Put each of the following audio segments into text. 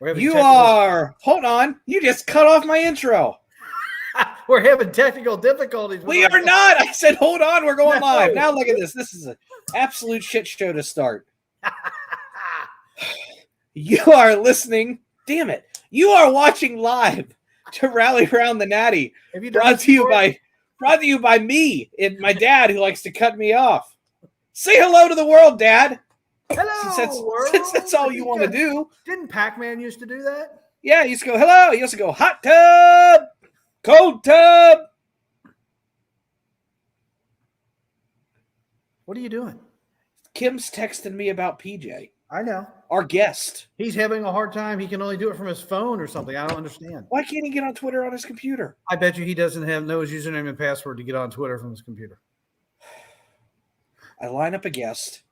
Hold on. You just cut off my intro. We're having technical difficulties. We are not. I said, hold on. We're going live. Now look at this. This is an absolute shit show to start. You are listening. Damn it. You are watching live to Rally Around the Natty. Brought to you by me and my dad, who likes to cut me off. Say hello to the world, Dad. Hello, since that's all you want to do. Didn't Pac-Man used to do that? Yeah, he used to go, hello. He used to go, hot tub, cold tub. What are you doing? Kim's texting me about PJ. I know. Our guest. He's having a hard time. He can only do it from his phone or something. I don't understand. Why can't he get on Twitter on his computer? I bet you he doesn't know his username and password to get on Twitter from his computer. I line up a guest,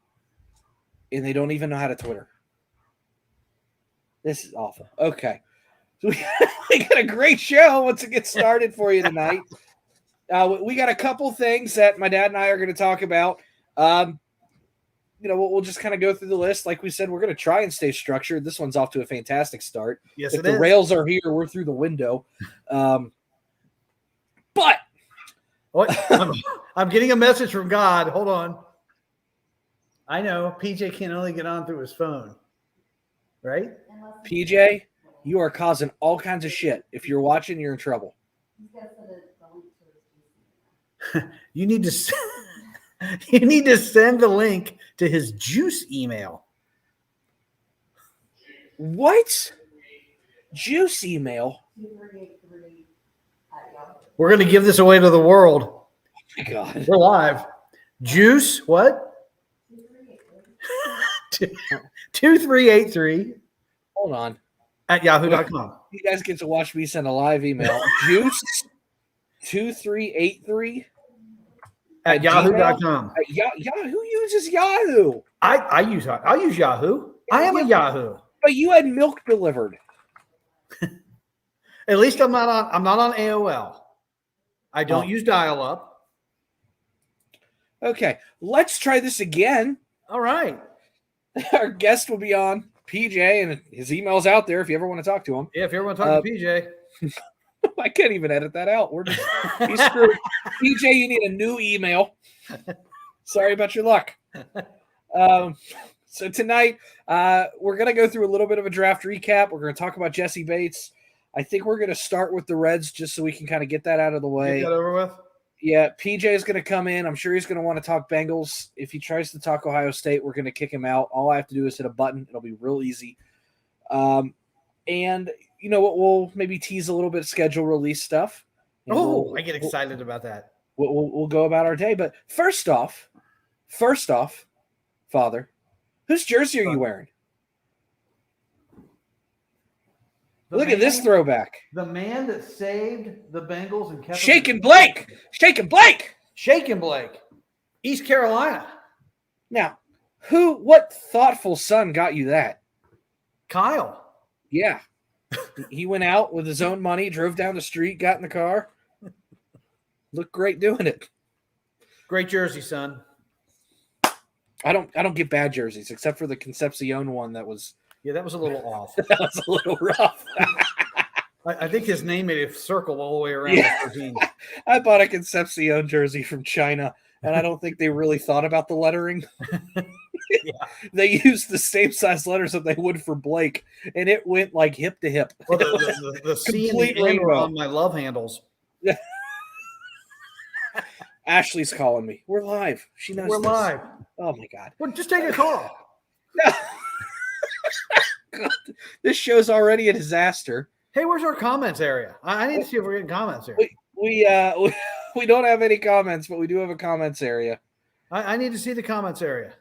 and they don't even know how to Twitter. This is awful. Okay. So we got a great show once it gets started for you tonight. We got a couple things that my dad and I are going to talk about. We'll just kind of go through the list. Like we said, we're going to try and stay structured. This one's off to a fantastic start. Yes, if the rails are here, we're through the window. But I'm getting a message from God. Hold on. I know PJ can only get on through his phone, right? PJ, you are causing all kinds of shit. If you're watching, you're in trouble. You need to send the link to his juice email. What? Juice email? We're going to give this away to the world. Oh my God. We're live. Juice, what? 2383. Hold on. At yahoo.com. You guys get to watch me send a live email. Juice 2383 at yahoo.com. Who uses Yahoo? I use Yahoo. I am a Yahoo. But you had milk delivered. At least I'm not on AOL. I don't use dial-up. Okay, let's try this again. All right. Our guest will be on, PJ, and his email's out there if you ever want to talk to him. Yeah, if you ever want to talk to PJ. I can't even edit that out. He's screwed. PJ, you need a new email. Sorry about your luck. So tonight, we're going to go through a little bit of a draft recap. We're going to talk about Jessie Bates. I think we're going to start with the Reds just so we can kind of get that out of the way. Get that over with? Yeah, PJ is going to come in. I'm sure he's going to want to talk Bengals. If he tries to talk Ohio State, we're going to kick him out. All I have to do is hit a button. It'll be real easy. And you know what? We'll maybe tease a little bit of schedule release stuff. I get excited about that. We'll go about our day. But first off, Father, whose jersey are you wearing? Look at this throwback. The man that saved the Bengals and kept Shakin' Blake. East Carolina. Now, what thoughtful son got you that? Kyle. Yeah. He went out with his own money, drove down the street, got in the car. Looked great doing it. Great jersey, son. I don't get bad jerseys except for the Concepcion one that was. Yeah, that was a little off. That was a little rough. I think his name made a circle all the way around the 13. I bought a Concepcion jersey from China, and I don't think they really thought about the lettering. Yeah. They used the same size letters that they would for Blake, and it went like hip to hip. Well, the C and the N were on my love handles. Ashley's calling me. We're live. She knows we're live. Oh my God. Well, just take a call. No. God, this show's already a disaster. Hey, where's our comments area? I need to see if we're getting comments here. We don't have any comments, but we do have a comments area. I need to see the comments area.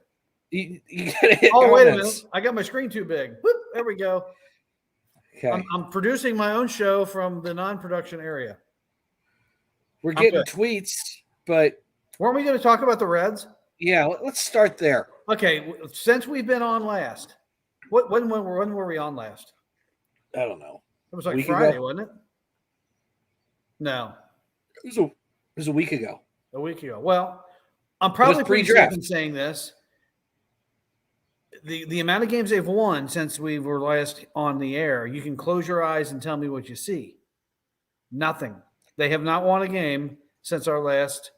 You gotta hit comments. Wait a minute. I got my screen too big. Whoop, there we go. Okay. I'm producing my own show from the non-production area. We're getting tweets, but weren't we going to talk about the Reds? Yeah, let's start there. Okay, since we've been on last, when were we on last? I don't know. It was like Friday, wasn't it? No. It was a week ago. A week ago. Well, I'm probably pretty safe in saying this. the amount of games they've won since we were last on the air, you can close your eyes and tell me what you see. Nothing. They have not won a game since our last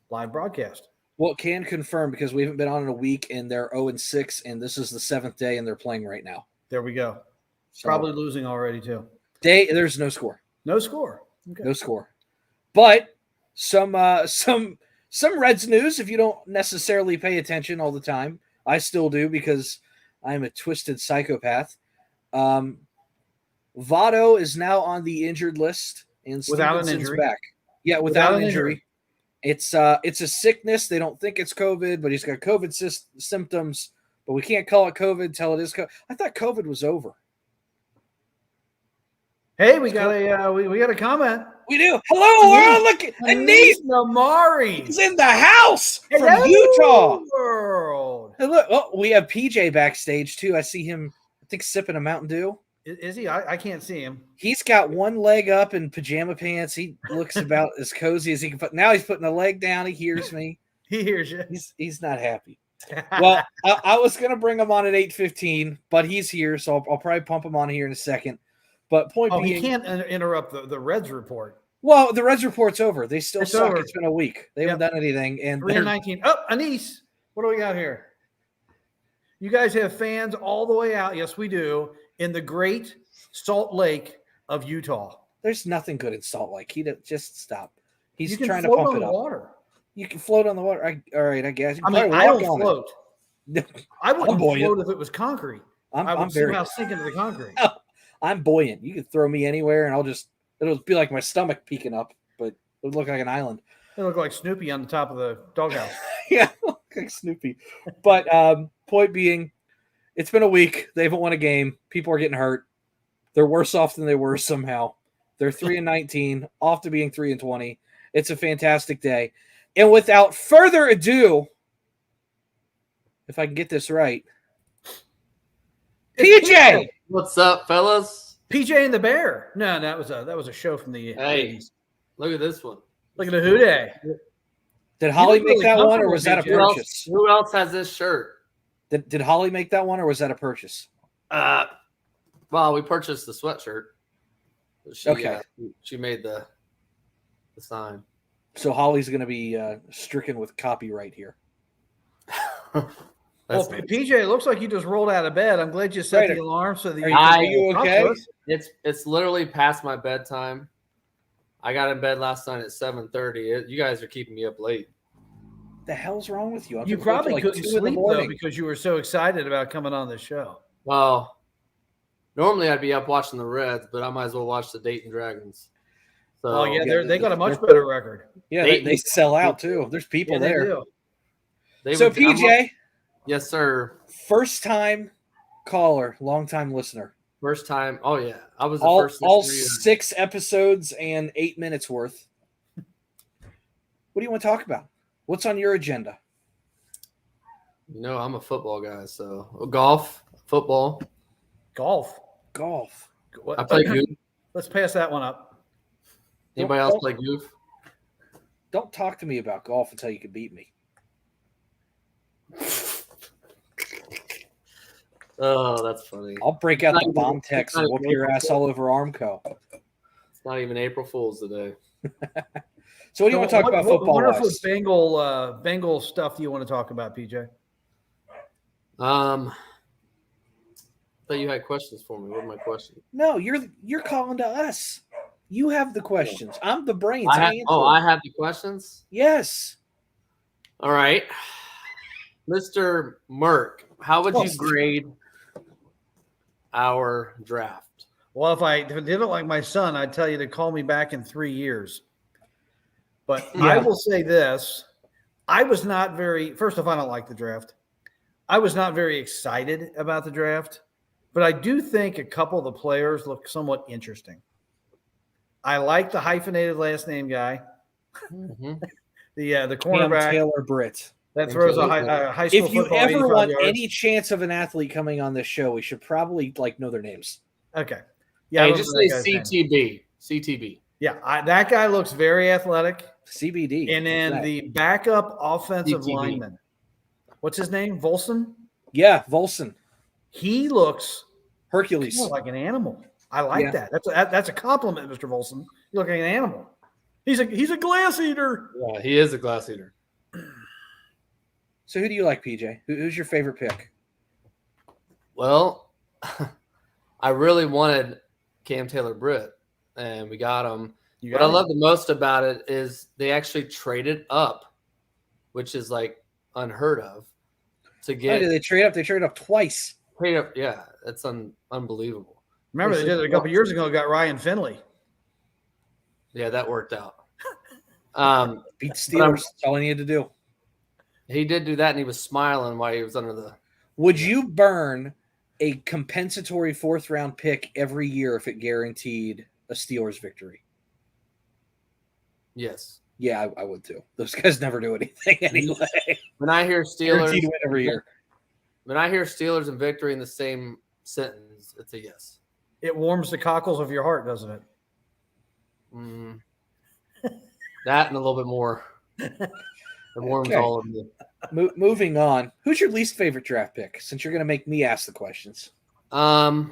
live broadcast. Well, can confirm because we haven't been on in a week, and they're 0-6, and this is the 7th day, and they're playing right now. There we go. So, probably losing already too. There's no score. No score. Okay. No score. But some Reds news. If you don't necessarily pay attention all the time, I still do because I'm a twisted psychopath. Votto is now on the injured list, and without an Stevenson's injury. back. Yeah, without an injury. It's a sickness. They don't think it's COVID, but he's got COVID symptoms. But we can't call it COVID until it is COVID. I thought COVID was over. Hey, we got a comment. We do. Hello, world. Look at Anise Namari. He's in the house from Hello, Utah. World. Hey, look, we have PJ backstage too. I see him, I think, sipping a Mountain Dew. Is he? I can't see him. He's got one leg up in pajama pants. He looks about as cozy as he can put. Now he's putting a leg down. He hears me. He hears you. He's not happy. Well, I was going to bring him on at 8:15, but he's here, so I'll probably pump him on here in a second. But point being, he can't interrupt the Reds report. Well, the Reds report's over. They still suck. Over. It's been a week. They haven't done anything. And 3-19. Oh, Anise. What do we got here? You guys have fans all the way out. Yes, we do. In the great Salt Lake of Utah. There's nothing good in Salt Lake. Just stop. He's trying to pump it up. Water. You can float on the water. All right, I guess. I don't float. I wouldn't float if it was concrete. I would somehow sink into the concrete. I'm buoyant. You can throw me anywhere, and it'll be like my stomach peeking up, but it would look like an island. It look like Snoopy on the top of the doghouse. Yeah, like Snoopy. But point being, it's been a week. They haven't won a game. People are getting hurt. They're worse off than they were somehow. They're 3-19, off to being 3-20. It's a fantastic day. And without further ado, if I can get this right, PJ! What's up, fellas? PJ and the Bear. No, that was a show from the 80s. Look at this one. Look at the Houday. Did Holly make that one, or was that a purchase? Who else has this shirt? Did Holly make that one, or was that a purchase? Well, we purchased the sweatshirt. Okay. She made the sign. So Holly's going to be stricken with copyright here. Well, nice. PJ, it looks like you just rolled out of bed. I'm glad you set the alarm so that are you okay? It's literally past my bedtime. I got in bed last night at 7:30. You guys are keeping me up late. The hell's wrong with you? You probably couldn't sleep though because you were so excited about coming on the show. Well, normally I'd be up watching the Reds, but I might as well watch the Dayton Dragons. So, they got a much better record. Yeah, they sell out too. There's people there. So PJ, yes, sir. First time caller, long time listener. First time. Oh yeah, I was the first. All 6 episodes and 8 minutes worth. What do you want to talk about? What's on your agenda? You know, I'm a football guy, so golf, football, golf. I play goof. Let's pass that one up. Anybody else play goof? Don't talk to me about golf until you can beat me. Oh, that's funny. I'll break out the bomb text and whoop your ass all over Armco. It's not even April Fool's today. So what do you want to talk about football? What wonderful Bengal stuff do you want to talk about, PJ? I thought you had questions for me. What are my questions? No, you're calling to us. You have the questions. I'm the brains. I have the questions? Yes. All right. Mr. Merc, how would you grade our draft? Well, if I didn't like my son, I'd tell you to call me back in 3 years. But I will say this. I was not first off, I don't like the draft. I was not very excited about the draft, but I do think a couple of the players look somewhat interesting. I like the hyphenated last name guy. Mm-hmm. The cornerback. Taylor Britt. That throws a high school football. If you ever want yards. any chance of an athlete coming on this show, we should probably know their names. Okay. Yeah. Hey, just say CTB. CTB. Yeah, that guy looks very athletic. CBD. And then the backup offensive lineman. What's his name? Volson? Yeah, Volson. He looks Hercules. like an animal. I like that. That's a compliment, Mr. Volson. You look like an animal. He's a glass eater. Yeah, he is a glass eater. So who do you like, PJ? Who's your favorite pick? Well, I really wanted Cam Taylor-Britt, and we got him. What I love the most about it is they actually traded up, which is like unheard of. To get did they trade up? They traded up twice. Trade up, yeah, that's unbelievable. Remember, they did it a couple years ago. Got Ryan Finley. Yeah, that worked out. Beat Steelers. That's all I needed to do. He did do that, and he was smiling while he was under the. Would you burn a compensatory 4th-round pick every year if it guaranteed a Steelers victory? Yes. Yeah, I would too. Those guys never do anything anyway. When I hear Guaranteed to win every year. When I hear Steelers and victory in the same sentence, it's a yes. It warms the cockles of your heart, doesn't it? That and a little bit more. It warms all of me. Moving on. Who's your least favorite draft pick? Since you're going to make me ask the questions. I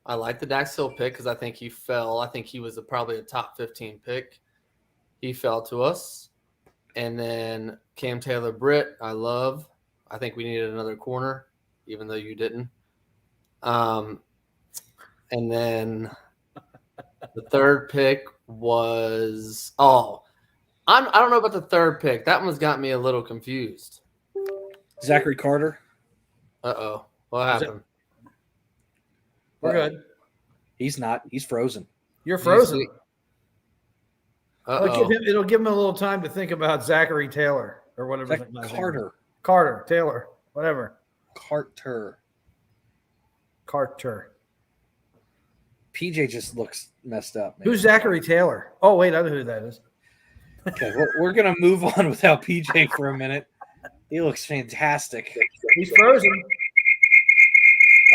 like the Dax Hill pick because I think he fell. I think he was probably a top 15 pick. He fell to us. And then Cam Taylor-Britt, I love. I think we needed another corner, even though you didn't. And then the third pick was I don't know about the third pick. That one's got me a little confused. Zachary Carter. Uh-oh. What happened? We're good. He's not. He's frozen. You're frozen. Uh-oh. It'll give him a little time to think about Zachary Taylor or whatever. Carter, Taylor, whatever. Carter. PJ just looks messed up. Man. Who's Zachary Taylor? Oh, wait, I know who that is. Okay, we're going to move on without PJ for a minute. He looks fantastic. He's frozen.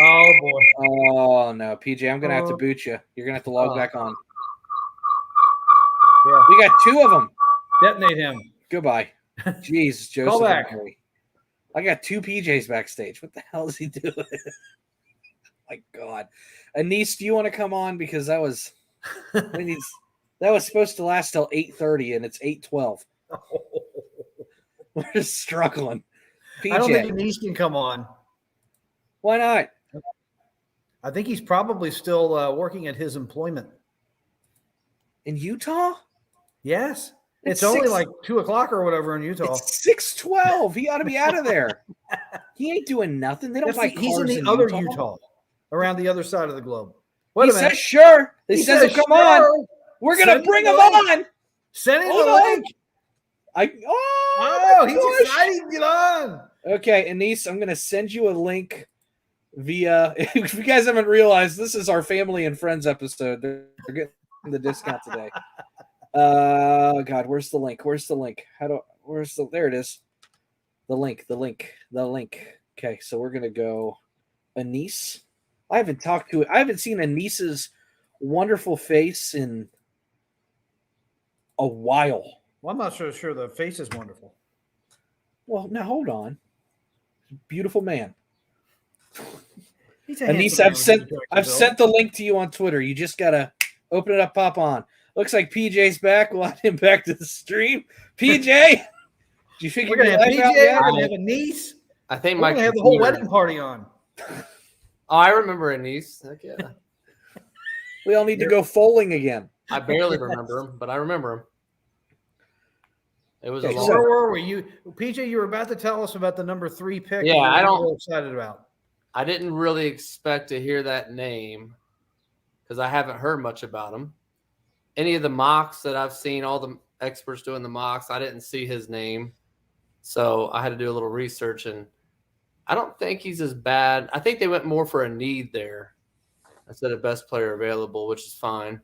Oh, boy. Oh, no. PJ, I'm going to have to boot you. You're going to have to log back on. Yeah. We got 2 of them. Detonate him. Goodbye. Jeez, Joseph. Call back. I got 2 PJs backstage. What the hell is he doing? My God. Anise, do you want to come on? Because that was supposed to last till 8:30, and it's 8:12. We're just struggling. PJ. I don't think Anise can come on. Why not? I think he's probably still working at his employment. In Utah? Yes. It's only like 2:00 or whatever in Utah. It's 6:12. He ought to be out of there. He ain't doing nothing. They don't buy cars. He's in the other Utah, around the other side of the globe. Wait a minute. Says sure. He says come on. We're gonna bring him on. Send him the link. He's excited to get on. Okay, Anise, I'm gonna send you a link via. If you guys haven't realized, this is our family and friends episode. They're getting the discount today. God, where's the link? There it is. The link. Okay, so we're gonna go Anise. I haven't seen Anise's wonderful face in a while. Well, I'm not sure the face is wonderful. Well, now hold on. Beautiful man. Anise, I've sent the link to you on Twitter. You just gotta open it up, pop on. Looks like PJ's back. We'll add him back to the stream. PJ, do you figure we're gonna have PJ? We're gonna have Anise. I think we're gonna have the whole wedding party on. Oh, I remember Anise. Heck yeah. We all need to go foaling again. I barely remember him, but I remember him. It was where were we? PJ, you were about to tell us about the number 3 pick. Yeah, I don't. Really excited about. I didn't really expect to hear that name because I haven't heard much about him. Any of the mocks that I've seen, all the experts doing the mocks, I didn't see his name, so I had to do a little research, and I don't think he's as bad. I think they went more for a need there instead of best player available, which is fine.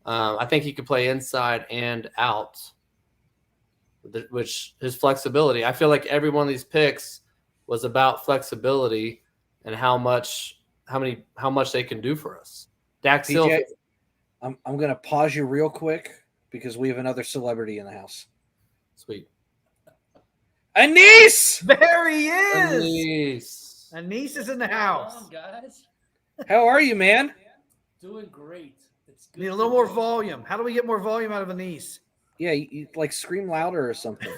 I think he could play inside and out, which his flexibility. I feel like every one of these picks was about flexibility and how much they can do for us. Dax Hill. I'm going to pause you real quick because we have another celebrity in the house. Sweet. Anise! There he is. Nice. Anise is in the house. Come on, guys. How are you, man? Doing great. It's good. Need a little more volume. How do we get more volume out of Anise? Yeah, you like scream louder or something.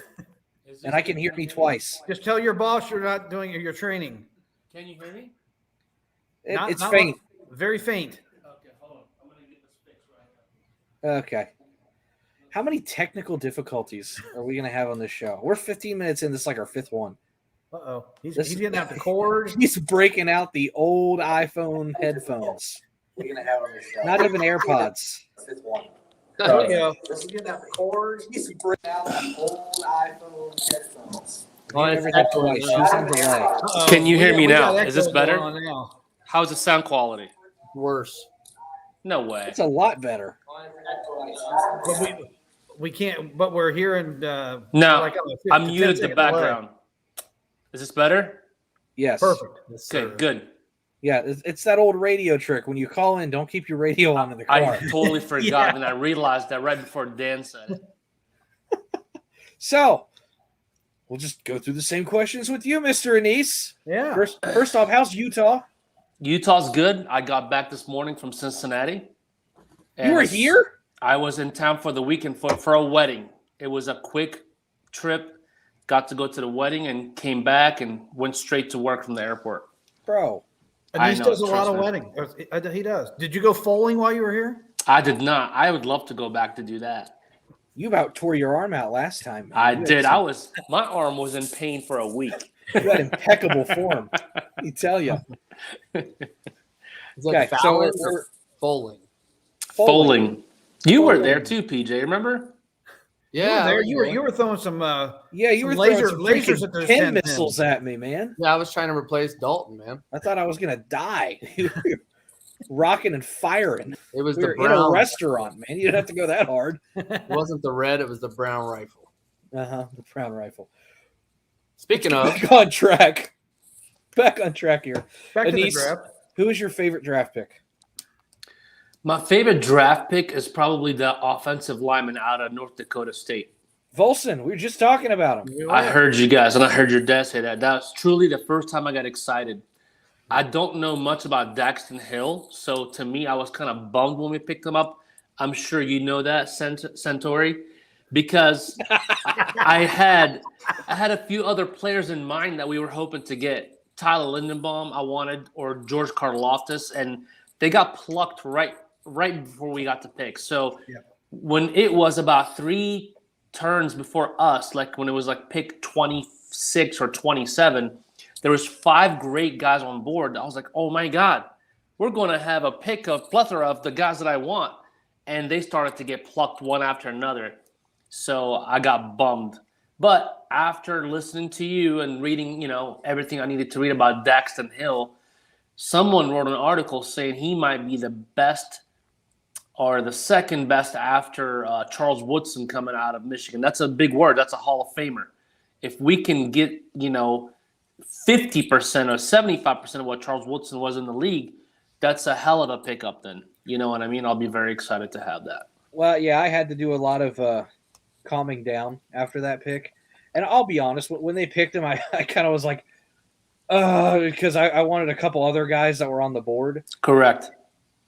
Is this And I can good? hear you me hear twice. Just tell your boss you're not doing your training. Can you hear me? It's Not faint. very faint. Okay, hold on. I'm gonna get this fixed right now. Okay. How many technical difficulties are we going to have on this show? We're 15 minutes in. This is like our fifth one. Uh-oh. He's This- getting out the cord. He's breaking out the old iPhone headphones. We're gonna have on the show. Not even AirPods. Fifth one. There we go. This is getting out the cord. He's bringing out the old iPhone headphones. Oh, it's Never did echoing twice. now. She's on delay. Uh-oh. Can you hear me We got now? Is this echo going better? on now. How's the sound quality? Worse. No way. It's a lot better. But we can't, but we're hearing. No, like on a I 10 muted the second delay. background. Is this better? Yes. Perfect. Yes, Okay, sir. good. Yeah, it's that old radio trick. When you call in, don't keep your radio on in the car. I totally forgot, and I realized that right before Dan said it. So, we'll just go through the same questions with you, Mr. Anise. Yeah. First off, how's Utah? Utah's good. I got back this morning from Cincinnati. You were here? I was in town for the weekend for a wedding. It was a quick trip. Got to go to the wedding and came back and went straight to work from the airport. Bro, Anise I know, does a lot of trust weddings. He does. Did you go foaling while you were here? I did not. I would love to go back to do that. you about tore your arm out last time. man. I You had did. some- My arm was in pain for a week. You had impeccable form. Let me tell you. It's like Okay, so Fowler we're or Foaling. Foaling. You were there too, PJ. Remember? Yeah, You were throwing some. Yeah, you Some were throwing some lasers freaking at those 10 pin pins. missiles at me, man. Yeah, I was trying to replace Dalton, man. I thought I was gonna die. You were rocking and firing. It was We the were in a brown. restaurant, man. You didn't have to go that hard. It wasn't the red. It was the brown rifle. The brown rifle. Speaking of, Back on track. Back on track here. Back to the Anise, draft. who is your favorite draft pick? My favorite draft pick is probably the offensive lineman out of North Dakota State. Volson. We were just talking about him. I heard you guys, and I heard your dad say that. That was truly the first time I got excited. I don't know much about Daxton Hill, so to me, I was kind of bummed when we picked him up. I'm sure you know that, Santori, because I had a few other players in mind that we were hoping to get. Tyler Lindenbaum, I wanted, or George Karlaftis, and they got plucked right before we got to pick. So when it was about 3 turns before us, like when it was like pick 26 or 27, there was 5 great guys on board. I was like, oh my God, we're going to have a plethora of the guys that I want. And they started to get plucked one after another. So I got bummed. But after listening to you and reading, everything I needed to read about Daxton Hill, someone wrote an article saying he might be the best or the second best after Charles Woodson coming out of Michigan. That's a big word. That's a Hall of Famer. If we can get, 50% or 75% of what Charles Woodson was in the league, that's a hell of a pickup then. You know what I mean? I'll be very excited to have that. Well, yeah, I had to do a lot of calming down after that pick. And I'll be honest, when they picked him, I kind of was like, because I wanted a couple other guys that were on the board. Correct.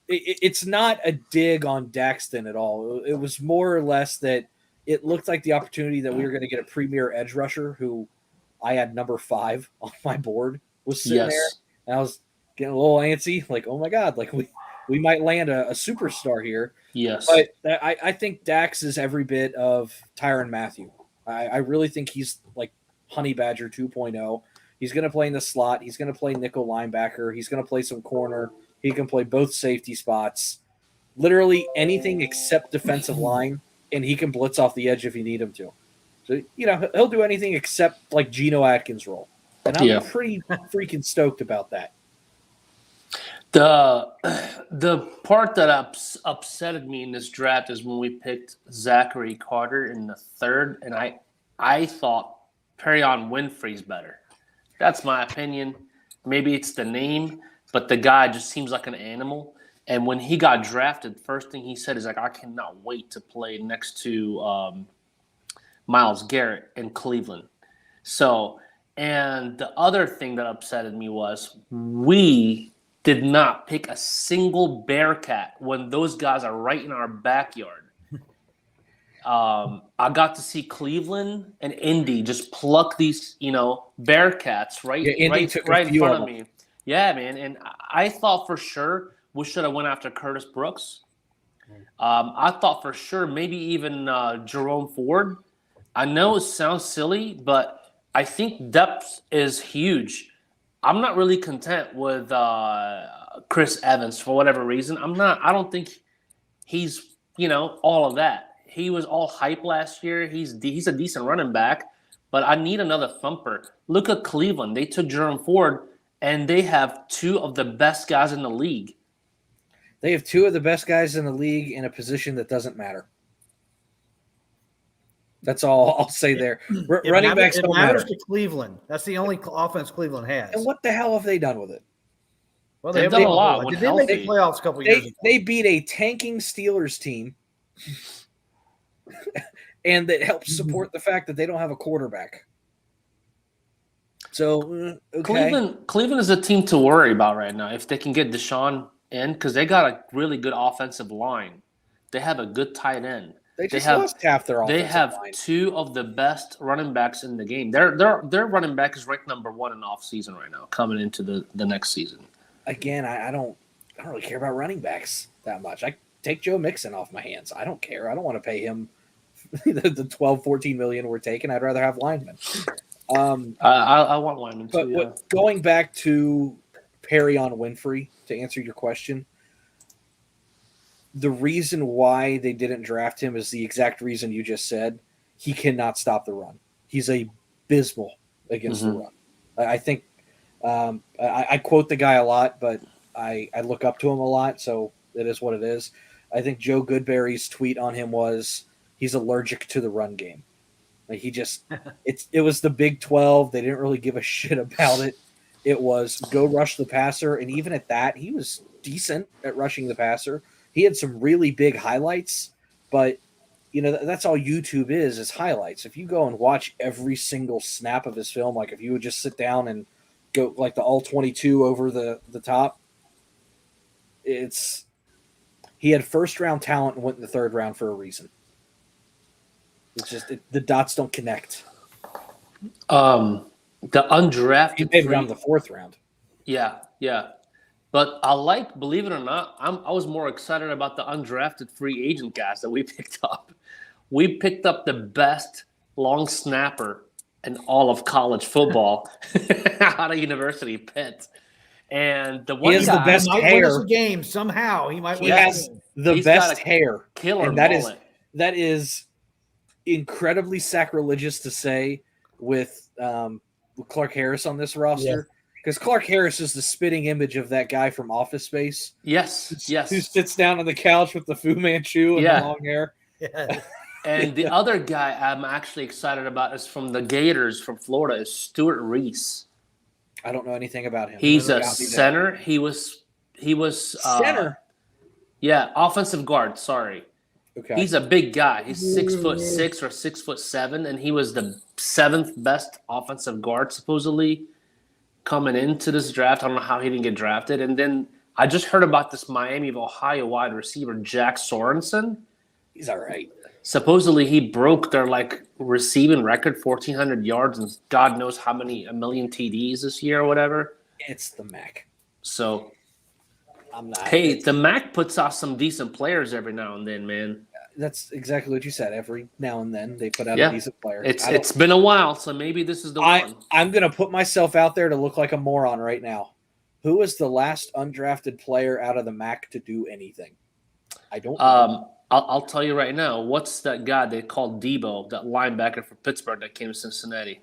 It's not a dig on Daxton at all. It was more or less that it looked like the opportunity that we were going to get a premier edge rusher who I had number 5 on my board was sitting there. And I was getting a little antsy, like, oh my God, like we might land a superstar here. Yes. But I think Dax is every bit of Tyrann Mathieu. I really think he's like Honey Badger 2.0. He's going to play in the slot. He's going to play nickel linebacker. He's going to play some corner. He can play both safety spots. Literally anything except defensive line, and he can blitz off the edge if you need him to. So, he'll do anything except like Geno Atkins' role. And I'm pretty freaking stoked about that. The part that upsetted me in this draft is when we picked Zachary Carter in the 3rd, and I thought Perion Winfrey's better. That's my opinion. Maybe it's the name, but the guy just seems like an animal. And when he got drafted, first thing he said is like, I cannot wait to play next to Myles Garrett in Cleveland. So, and the other thing that upsetted me was we did not pick a single Bearcat when those guys are right in our backyard. I got to see Cleveland and Indy just pluck these, Bearcats right in front of me. Yeah, man. And I thought for sure we should have went after Curtis Brooks. I thought for sure maybe even Jerome Ford. I know it sounds silly, but I think depth is huge. I'm not really content with Chris Evans for whatever reason. I don't think he's, all of that. He was all hype last year. He's a decent running back, but I need another thumper. Look at Cleveland. They took Jerome Ford, and they have two of the best guys in the league. They have two of the best guys in the league in a position that doesn't matter. That's all I'll say there. Running backs don't matter to Cleveland. That's the only offense Cleveland has. And what the hell have they done with it? Well, they've done a lot. Did they make the playoffs a couple years ago? They beat a tanking Steelers team, and that helps support the fact that they don't have a quarterback. So okay. Cleveland is a team to worry about right now if they can get Deshaun in, because they got a really good offensive line. They have a good tight end. They lost half their offensive line. They have two of the best running backs in the game. Their running back is ranked number 1 in off season right now, coming into the next season. Again, I don't really care about running backs that much. I take Joe Mixon off my hands. I don't care. I don't want to pay him the 12, 14 million we're taking. I'd rather have linemen. I want linemen too. But going back to Perrion Winfrey, to answer your question, the reason why they didn't draft him is the exact reason you just said. He cannot stop the run. He's abysmal against the run. I think I quote the guy a lot, but I look up to him a lot, so it is what it is. I think Joe Goodberry's tweet on him was he's allergic to the run game. Like it was the Big 12. They didn't really give a shit about it. It was go rush the passer, and even at that, he was decent at rushing the passer. He had some really big highlights, but that's all YouTube is highlights. If you go and watch every single snap of his film, like if you would just sit down and go like the all 22 over the top, he had first round talent and went in the third round for a reason. It's just the dots don't connect. The undrafted, he made around the fourth round. Yeah. But believe it or not, I was more excited about the undrafted free agent guys that we picked up. We picked up the best long snapper in all of college football out of University of Pitt. And the one he has the best hair. Game somehow he might. He has the best hair. Killer, and that is incredibly sacrilegious to say with Clark Harris on this roster. Yeah. Because Clark Harris is the spitting image of that guy from Office Space. Yes. Who sits down on the couch with the Fu Manchu and the long hair. Yeah. And the other guy I'm actually excited about is from the Gators from Florida, is Stuart Reese. I don't know anything about him. He's a center. He was center. Yeah, offensive guard. Sorry. Okay. He's a big guy. He's 6'6" or 6'7", and he was the 7th best offensive guard supposedly coming into this draft. I don't know how he didn't get drafted. And then I just heard about this Miami of Ohio wide receiver, Jack Sorenson. He's all right. Supposedly he broke their receiving record, 1,400 yards, and God knows how many, a million TDs this year or whatever. It's the MAC. So I'm not. Hey, the MAC puts out some decent players every now and then, man. That's exactly what you said. Every now and then they put out a decent player. It's been a while, so maybe this is the one. I'm going to put myself out there to look like a moron right now. Who was the last undrafted player out of the MAC to do anything? I don't know. I'll tell you right now. What's that guy they called Debo, that linebacker for Pittsburgh that came to Cincinnati?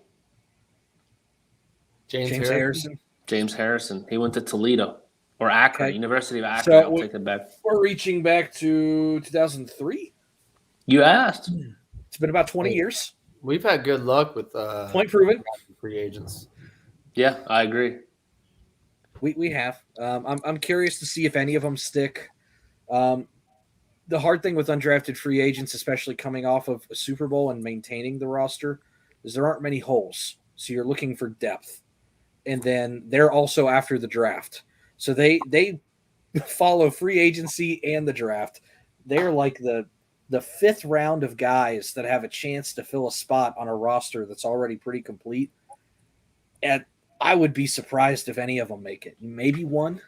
James Harrison. James Harrison. He went to Toledo or Akron, University of Akron. So I'll take it back. We're reaching back to 2003. You asked. It's been about 20 years. We've had good luck with point proven free agents. Yeah, I agree. We have. I'm curious to see if any of them stick. The hard thing with undrafted free agents, especially coming off of a Super Bowl and maintaining the roster, is there aren't many holes. So you're looking for depth. And then they're also after the draft. So they follow free agency and the draft. They're like the fifth round of guys that have a chance to fill a spot on a roster that's already pretty complete. And I would be surprised if any of them make it. Maybe one.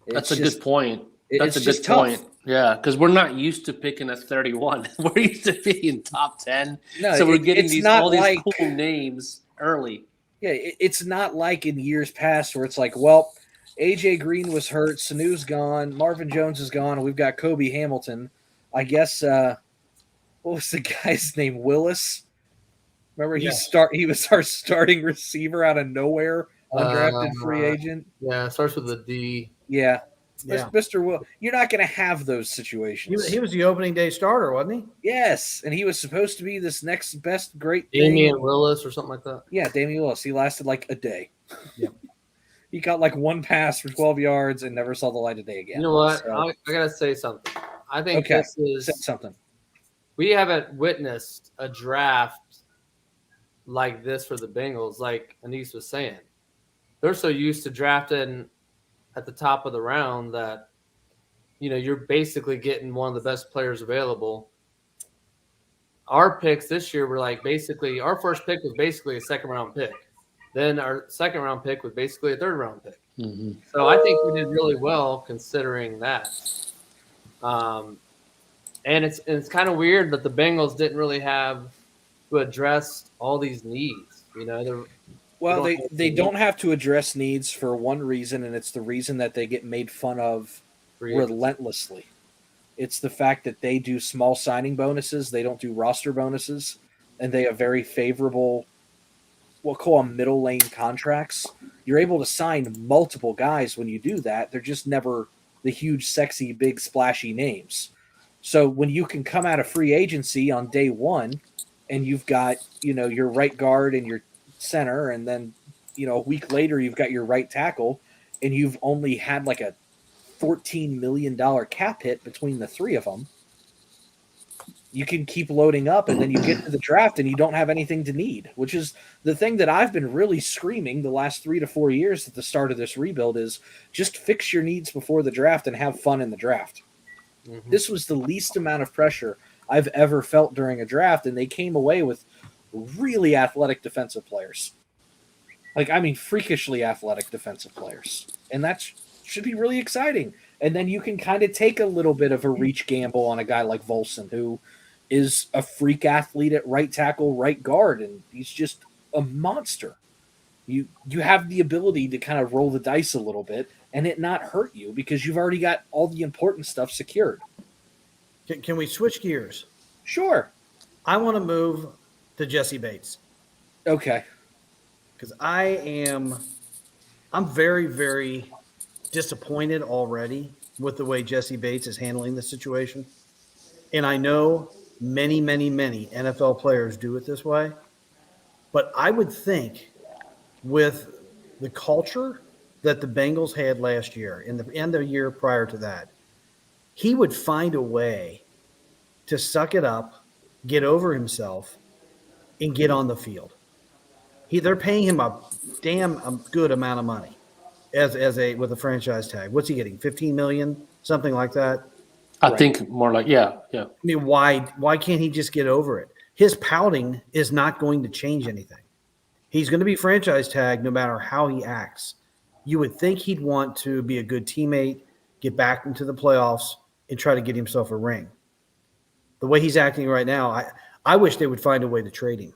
That's a good point. That's a good tough. point. Yeah, because we're not used to picking at 31. We're used to being top 10. No, so we're getting all these cool names early. Yeah, it's not like in years past where it's like, well, AJ Green was hurt, Sanu's gone, Marvin Jones is gone, and we've got Kobe Hamilton. I guess what was the guy's name? Willis. Remember he was our starting receiver out of nowhere, undrafted free agent. Yeah, it starts with a D. Yeah. Yeah. Mr. Will, you're not going to have those situations. He was the opening day starter, wasn't he? Yes, and he was supposed to be this next best great Damian thing. Willis or something like that. Yeah, Damian Willis. He lasted like a day. Yeah. He got like one pass for 12 yards and never saw the light of day again. You know what? So, I got to say something. I think okay, this is say something. We haven't witnessed a draft like this for the Bengals, like Anise was saying. They're so used to drafting at the top of the round that, you're basically getting one of the best players available. Our picks this year were like basically, our first pick was basically a second round pick. Then our second round pick was basically a third round pick. Mm-hmm. So I think we did really well considering that. And it's kind of weird that the Bengals didn't really have to address all these needs. Well, they don't have to address needs for one reason, and it's the reason that they get made fun of relentlessly. It's the fact that they do small signing bonuses. They don't do roster bonuses, and they have very favorable, we'll call them middle lane contracts. You're able to sign multiple guys when you do that. They're just never the huge, sexy, big, splashy names. So when you can come out of free agency on day one and you've got, your right guard and your center, and then, a week later you've got your right tackle, and you've only had like a $14 million cap hit between the three of them, you can keep loading up, and then you get to the draft and you don't have anything to need, which is the thing that I've been really screaming the last 3 to 4 years at the start of this rebuild is just fix your needs before the draft and have fun in the draft. Mm-hmm. This was the least amount of pressure I've ever felt during a draft, and they came away with really athletic defensive players. Freakishly athletic defensive players. And that should be really exciting. And then you can kind of take a little bit of a reach gamble on a guy like Volson, who is a freak athlete at right tackle, right guard, and he's just a monster. You have the ability to kind of roll the dice a little bit and it not hurt you because you've already got all the important stuff secured. Can we switch gears? Sure. I want to move to Jessie Bates. Okay. Because I'm very, very disappointed already with the way Jessie Bates is handling the situation. And I know many, many, many NFL players do it this way. But I would think with the culture that the Bengals had last year and the year prior to that, he would find a way to suck it up, get over himself, and get on the field. They're paying him a good amount of money with a franchise tag. What's he getting? $15 million, something like that. I think more like yeah. I mean, why can't he just get over it? His pouting is not going to change anything. He's going to be franchise tagged no matter how he acts. You would think he'd want to be a good teammate, get back into the playoffs, and try to get himself a ring. The way he's acting right now, I wish they would find a way to trade him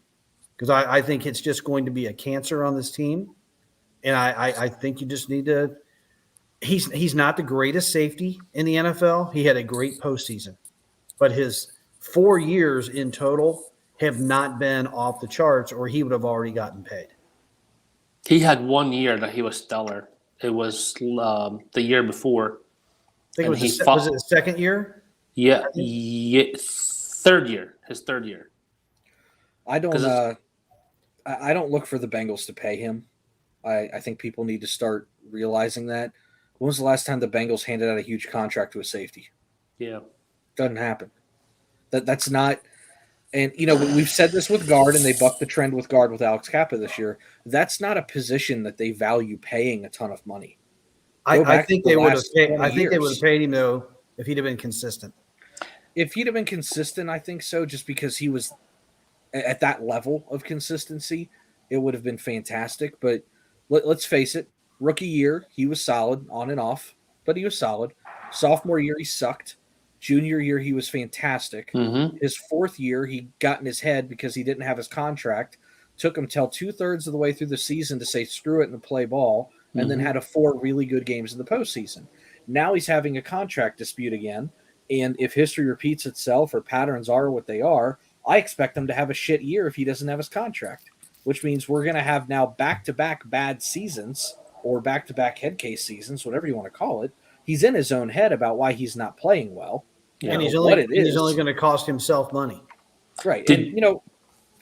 because I think it's just going to be a cancer on this team. And I think you just need to – he's not the greatest safety in the NFL. He had a great postseason. But his 4 years in total have not been off the charts or he would have already gotten paid. He had 1 year that he was stellar. It was the year before. I think was it the second year? Yeah, third year. His third year. I don't look for the Bengals to pay him. I think people need to start realizing that. When was the last time the Bengals handed out a huge contract to a safety? Yeah. Doesn't happen. That's not – And, we've said this with guard, and they bucked the trend with guard with Alex Kappa this year. That's not a position that they value paying a ton of money. I think they would have paid. I think they would years. have paid him though if he'd have been consistent. If he'd have been consistent, I think so. Just because he was at that level of consistency, it would have been fantastic. But let's face it, rookie year he was solid on and off, but he was solid. Sophomore year he sucked. Junior year he was fantastic. Mm-hmm. His fourth year he got in his head because he didn't have his contract. Took him till 2/3 of the way through the season to say screw it and play ball. And then had 4 really good games in the postseason. Now he's having a contract dispute again, and if history repeats itself or patterns are what they are, I expect him to have a shit year if he doesn't have his contract, which means we're going to have now back-to-back bad seasons or back-to-back head case seasons, whatever you want to call it. He's in his own head about why he's not playing well. And he's only going to cost himself money. Right.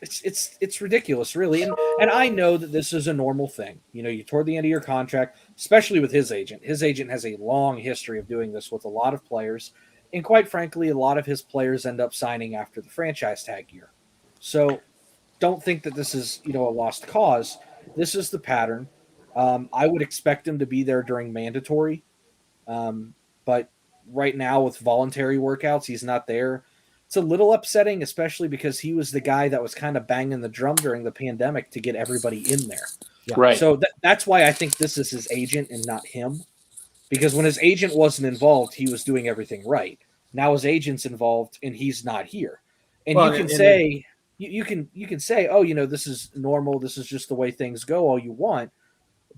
It's ridiculous, really. And I know that this is a normal thing. You toward the end of your contract, especially with his agent. His agent has a long history of doing this with a lot of players. And quite frankly, a lot of his players end up signing after the franchise tag year. So don't think that this is, a lost cause. This is the pattern. I would expect him to be there during mandatory. But right now with voluntary workouts, he's not there. It's a little upsetting, especially because he was the guy that was kind of banging the drum during the pandemic to get everybody in there. Yeah. Right. So that's why I think this is his agent and not him. Because when his agent wasn't involved, he was doing everything right. Now his agent's involved and he's not here. And you can say, oh, this is normal. This is just the way things go, all you want.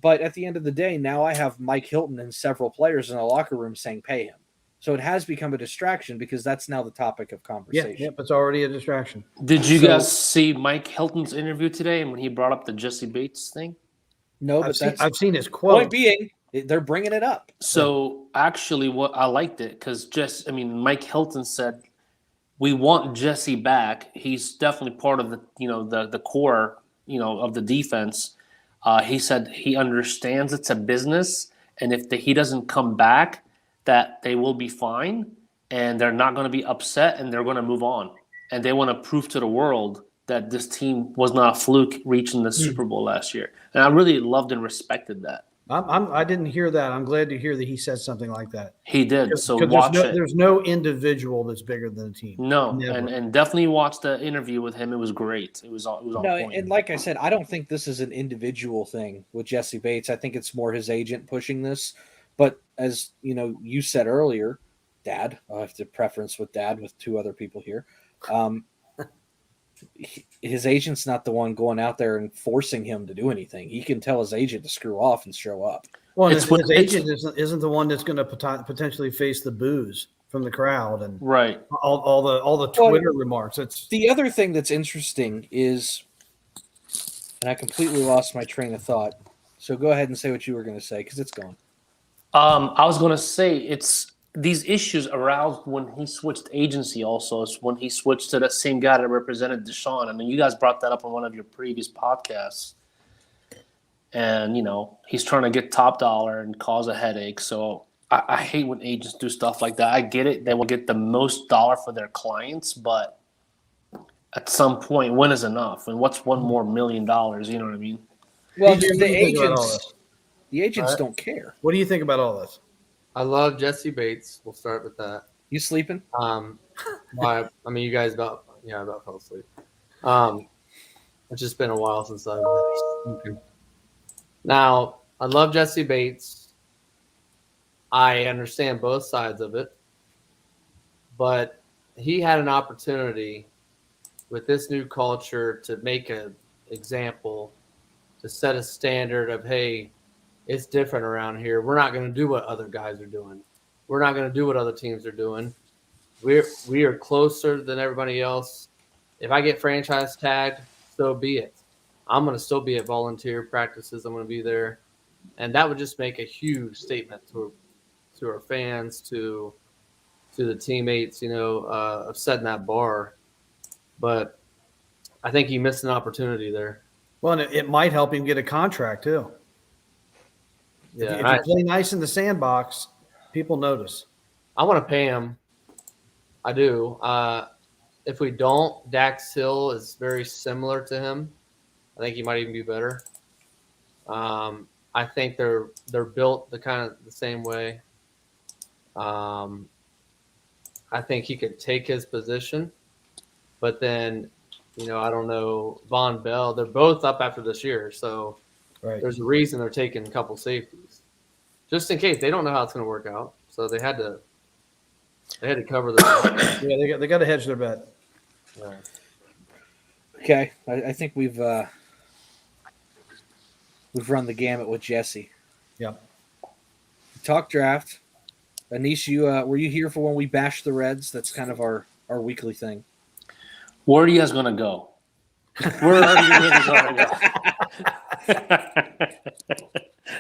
But at the end of the day, now I have Mike Hilton and several players in the locker room saying pay him. So it has become a distraction because that's now the topic of conversation. Yep, it's already a distraction. Did you guys see Mike Hilton's interview today and when he brought up the Jessie Bates thing? No, but I've seen his quote. Point being, they're bringing it up. So actually, what I liked it because Mike Hilton said we want Jessie back. He's definitely part of the the core of the defense. He said he understands it's a business, and if he doesn't come back, that they will be fine, and they're not going to be upset, and they're going to move on, and they want to prove to the world that this team was not a fluke reaching the Super Bowl last year. And I really loved and respected that. I didn't hear that. I'm glad to hear that he said something like that. He did. So watch it. There's no individual that's bigger than the team. No, and definitely watch the interview with him. It was great. It was on point. And like I said, I don't think this is an individual thing with Jessie Bates. I think it's more his agent pushing this. But as you said earlier, Dad, I'll have to preference with Dad with 2 other people here. His agent's not the one going out there and forcing him to do anything. He can tell his agent to screw off and show up. Well, his agent isn't the one that's going to potentially face the boos from the crowd and right all the Twitter remarks. It's the other thing that's interesting is, and I completely lost my train of thought. So go ahead and say what you were going to say because it's gone. I was going to say it's these issues aroused when he switched agency also. It's when he switched to the same guy that represented Deshaun. I mean, you guys brought that up on one of your previous podcasts. And, he's trying to get top dollar and cause a headache. So I hate when agents do stuff like that. I get it. They will get the most dollar for their clients. But at some point, when is enough? And what's $1 more million? You know what I mean? Well, the agents don't care. What do you think about all this? I love Jessie Bates. We'll start with that. You sleeping? You guys about fell asleep. It's just been a while since I've been. Now, I love Jessie Bates. I understand both sides of it. But he had an opportunity with this new culture to make an example, to set a standard of, hey, it's different around here. We're not going to do what other guys are doing. We're not going to do what other teams are doing. We are closer than everybody else. If I get franchise tagged, so be it. I'm going to still be at volunteer practices. I'm going to be there. And that would just make a huge statement to our fans, to the teammates, of setting that bar. But I think he missed an opportunity there. Well, and it might help him get a contract too. Yeah, if you play nice in the sandbox, people notice. I want to pay him. I do. If we don't, Dax Hill is very similar to him. I think he might even be better. I think they're built the kind of the same way. I think he could take his position, but then, I don't know, Von Bell. They're both up after this year, so there's a reason they're taking a couple safeties, just in case they don't know how it's going to work out. So they had to cover the. Yeah, they got to hedge their bet. Yeah. Okay, I think we've run the gamut with Jesse. Yep. Talk draft. Anish, were you here for when we bashed the Reds? That's kind of our weekly thing. Where are you guys gonna go? Where are you really gonna go?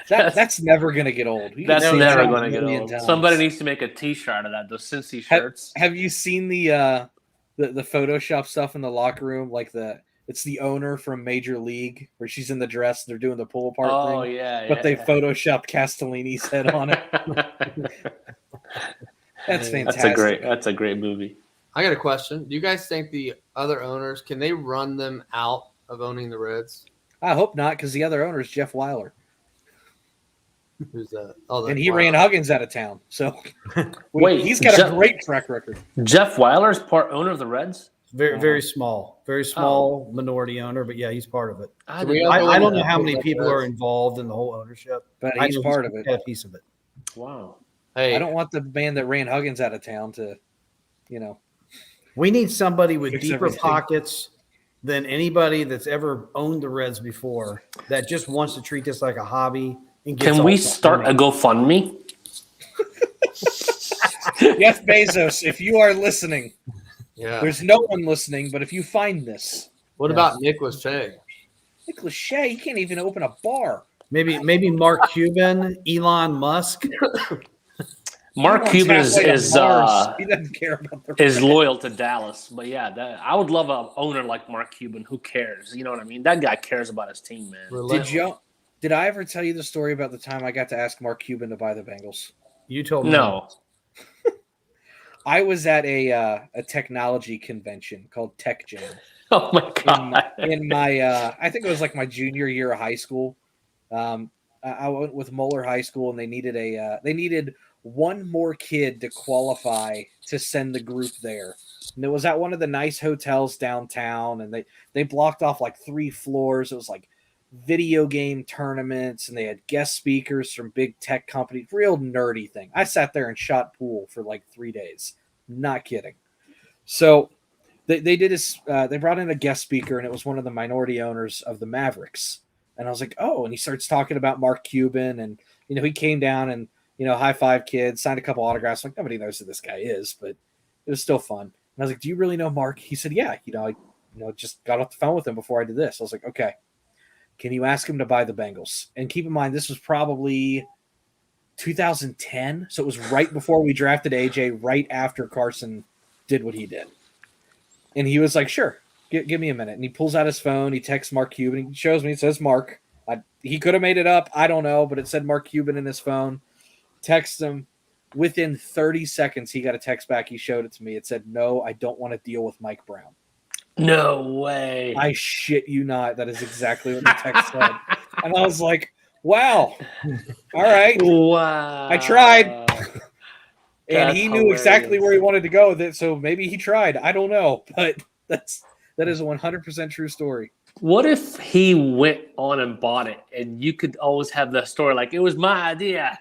That's never gonna get old. That's never gonna get old. Somebody needs to make a T-shirt out of that. Those Cincy shirts. Have you seen the Photoshop stuff in the locker room? Like it's the owner from Major League where she's in the dress. They're doing the pull apart thing. Oh yeah, but they photoshopped Castellini's head on it. That's fantastic. That's a great movie. I got a question. Do you guys think the other owners can they run them out of owning the Reds? I hope not, because the other owner is Jeff Weiler. Who's that? Oh, and he ran Huggins out of town. So wait, he's got a great track record. Jeff Weiler is part owner of the Reds? Very small minority owner, but yeah, he's part of it. I don't know how many people are involved in the whole ownership, but he's part of it. Got a piece of it. Wow. Hey, I don't want the man that ran Huggins out of town to, We need somebody with fix deeper everything. pockets than anybody that's ever owned the Reds before. That just wants to treat this like a hobby. And Can we start a GoFundMe? Jeff Bezos, if you are listening, yeah. there's no one listening, but if you find this, What about Nick Lachey? Nick Lachey, he can't even open a bar. Maybe Mark Cuban, Elon Musk. Mark Cuban is he doesn't care about the is loyal to Dallas, but yeah, I would love an owner like Mark Cuban who cares. You know what I mean? That guy cares about his team, man. Did I ever tell you the story about the time I got to ask Mark Cuban to buy the Bengals? You told me. No. I was at a technology convention called Tech Jam. Oh my god! In my I think it was like my junior year of high school. I went with Moeller High School, and they needed one more kid to qualify to send the group there. And it was at one of the nice hotels downtown, and they blocked off like 3 floors. It was like video game tournaments, and they had guest speakers from big tech companies. Real nerdy thing. I sat there and shot pool for like 3 days. Not kidding. So they did this. They brought in a guest speaker, and it was one of the minority owners of the Mavericks. And I was like, oh, and he starts talking about Mark Cuban, and he came down and high five kids, signed a couple autographs. Like, nobody knows who this guy is, but it was still fun. And I was like, do you really know Mark? He said, yeah. I just got off the phone with him before I did this. I was like, okay, can you ask him to buy the Bengals? And keep in mind, this was probably 2010. So it was right before we drafted AJ, right after Carson did what he did. And he was like, sure, give me a minute. And he pulls out his phone. He texts Mark Cuban. He shows me, it says Mark. He could have made it up. I don't know, but it said Mark Cuban in his phone. Text him. Within 30 seconds, he got a text back. He showed it to me. It said, no, I don't want to deal with Mike Brown. No way. I shit you not. That is exactly what the text said. And I was like, wow. All right. Wow. I tried. And That's he knew hilarious. exactly where he wanted to go. So maybe he tried. I don't know. But that is a 100% true story. What if he went on and bought it, and you could always have the story like, it was my idea?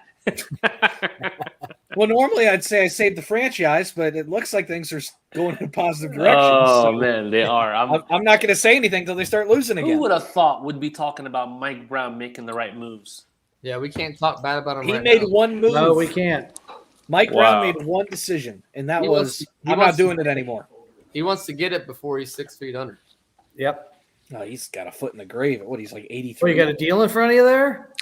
Well, normally I'd say I saved the franchise, but it looks like things are going in a positive direction. Oh, man, they are. I'm not going to say anything until they start losing again. Who would have thought would be talking about Mike Brown making the right moves? Yeah, we can't talk bad about him. He right made now. one move. No, we can't. Mike Wow. Brown made one decision, and that He was, he I'm wants not doing it anymore. He wants to get it before he's 6 feet under. Yep. No, he's got a foot in the grave. What, he's like 83. Well, you got a deal in front of you there?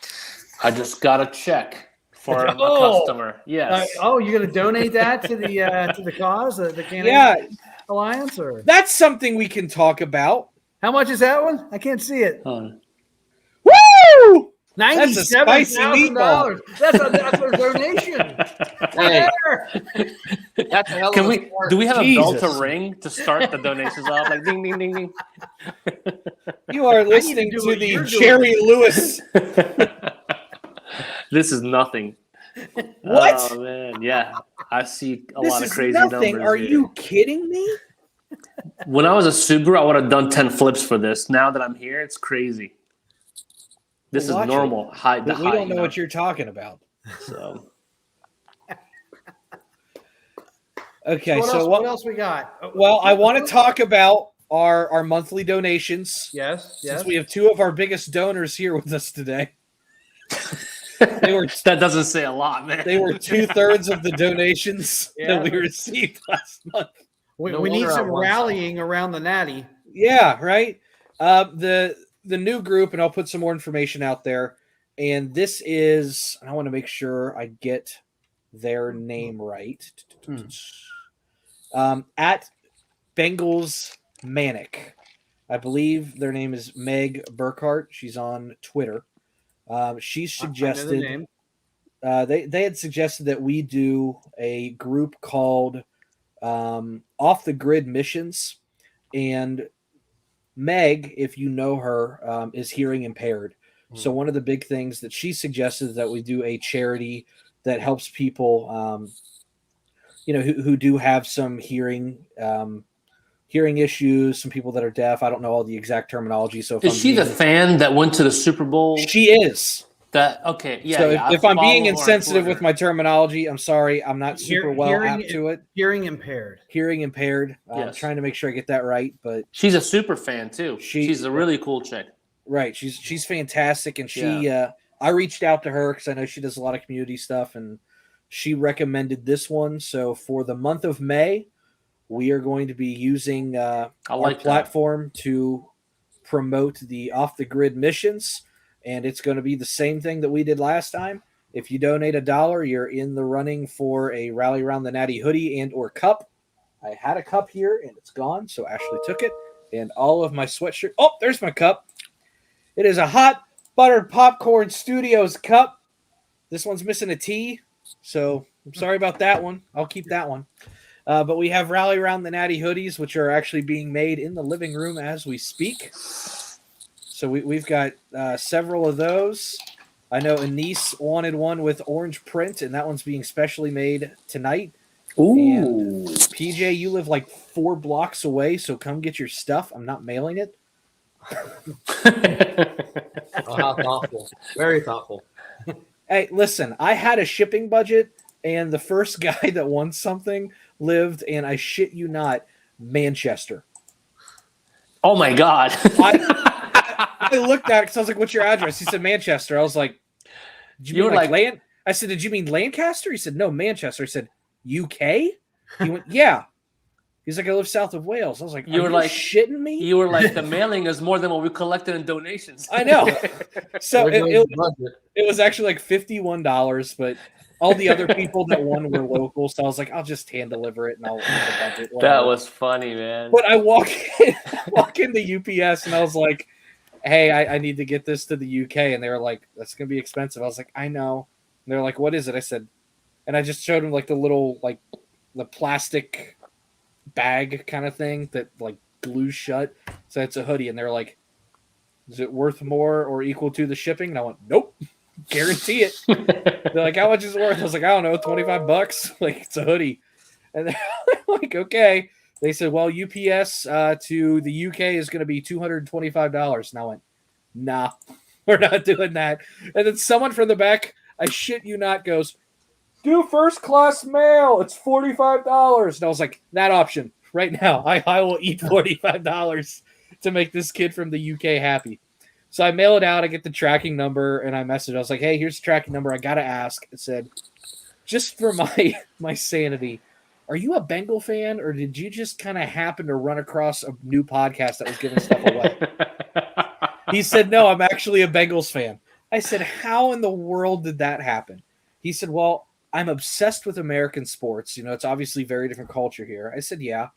I just got a check for a Oh. customer. Yes. You're going to donate that to the cause, the Canadian Yeah, Alliance, or that's something we can talk about. how much is that one? I can't see it. Oh. Woo! $97,000. That's a donation. Hey, that's a hell of Can a we? start. Do we have a bell Jesus. to ring to start the donations off? Like ding ding ding ding. You are listening do to what the you're doing. Jerry Lewis. This is nothing. What? Oh man, yeah. I see a This lot of is crazy nothing. numbers. Are here. you kidding me? When I was a Subaru, I would have done 10 flips for this. Now that I'm here, it's crazy. This Well, is watch normal. High, the But we high, don't know what you're talking about. So Okay, What else we got? Well, I want to talk about our monthly donations. Yes. Since we have two of our biggest donors here with us today. that doesn't say a lot, man. They were 2/3 of the donations Yeah. that we received last month. We No need wonder some I won rallying around the natty. Yeah, right. The new group, and I'll put some more information out there. And this is, I want to make sure I get their name right. At Bengals Manic. I believe their name is Meg Burkhart. She's on Twitter. She suggested I know the name. They had suggested that we do a group called Off the Grid Missions, and Meg, if you know her, is hearing impaired. So one of the big things that she suggested is that we do a charity that helps people, who do have some hearing issues, some people that are deaf. I don't know all the exact terminology. So Is she the fan that went to the Super Bowl? She is. Okay, yeah. So yeah, if I'm being insensitive with my terminology, I'm sorry. I'm not super apt to it. Hearing impaired. Hearing impaired. Yes. Trying to make sure I get that right, but She's a super fan too. She's a really cool chick. right. She's fantastic, and I reached out to her because I know she does a lot of community stuff, and she recommended this one. So for the month of May, we are going to be using our platform to promote the Off the Grid missions. And it's going to be the same thing that we did last time. If you donate $1, you're in the running for a Rally Around the Natty hoodie and or cup. I had a cup here, and it's gone, so Ashley took it. And all of my sweatshirt. Oh, there's my cup. It is a Hot Buttered Popcorn Studios cup. This one's missing a T, so I'm sorry about that one. I'll keep that one. But we have Rally Around the Natty hoodies, which are actually being made in the living room as we speak. So we've got several of those. I know Anise wanted one with orange print, and that one's being specially made tonight. Ooh. And PJ, you live like 4 blocks away, so come get your stuff. I'm not mailing it. Oh, how thoughtful. Very thoughtful. Hey, listen, I had a shipping budget, and the first guy that won something lived, and I shit you not, Manchester. Oh my God. I looked at it because I was like, "What's your address?" He said Manchester. I was like, "Did you mean like Land?" I said, "Did you mean Lancaster?" He said, "No, Manchester." I said, "UK?" He went, "Yeah." He's like, "I live south of Wales." I was like, "You were like shitting me?" You were like, "The mailing is more than what we collected in donations." I know. So it was actually like $51, but all the other people that won were local. So I was like, "I'll just hand deliver it and I'll budget." That was funny, man. But I walk into UPS and I was like, "Hey, I need to get this to the UK," and they were like, "That's gonna be expensive." I was like, "I know." And they're like, "What is it?" I said, and I just showed them like the little the plastic bag kind of thing that like glues shut. So it's a hoodie, and they're like, "Is it worth more or equal to the shipping?" And I went, "Nope, guarantee it." They're like, "How much is it worth?" I was like, "I don't know, $25." Like, it's a hoodie, and they're like, "Okay." They said, "Well, UPS to the UK is going to be $225." And I went, "Nah, we're not doing that." And then someone from the back, I shit you not, goes, "Do first class mail. It's $45." And I was like, "That option right now. I will eat $45 to make this kid from the UK happy." So I mail it out. I get the tracking number, and I message. I was like, "Hey, here's the tracking number. I got to ask." It said, "Just for my sanity, are you a Bengal fan, or did you just kind of happen to run across a new podcast that was giving stuff away?" He said, "No, I'm actually a Bengals fan." I said, "How in the world did that happen?" He said, "Well, I'm obsessed with American sports. It's obviously very different culture here." I said, "Yeah."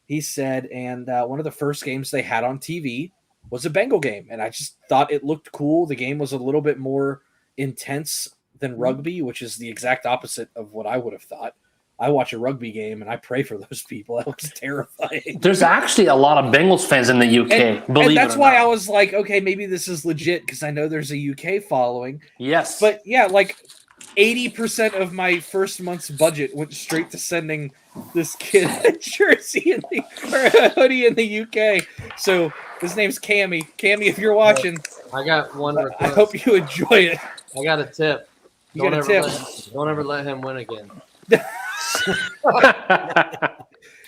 He said, and one of the first games they had on TV was a Bengal game, and I just thought it looked cool. The game was a little bit more intense than rugby, which is the exact opposite of what I would have thought. I watch a rugby game and I pray for those people. That looks terrifying. There's actually a lot of Bengals fans in the UK. And that's why I was like, okay, maybe this is legit because I know there's a UK following. Yes. But yeah, like 80% of my first month's budget went straight to sending this kid a jersey or a hoodie in the UK. So his name's Cammy. Cammy, if you're watching, I got one request. I hope you enjoy it. I got a tip. You got a tip. Don't ever let him win again.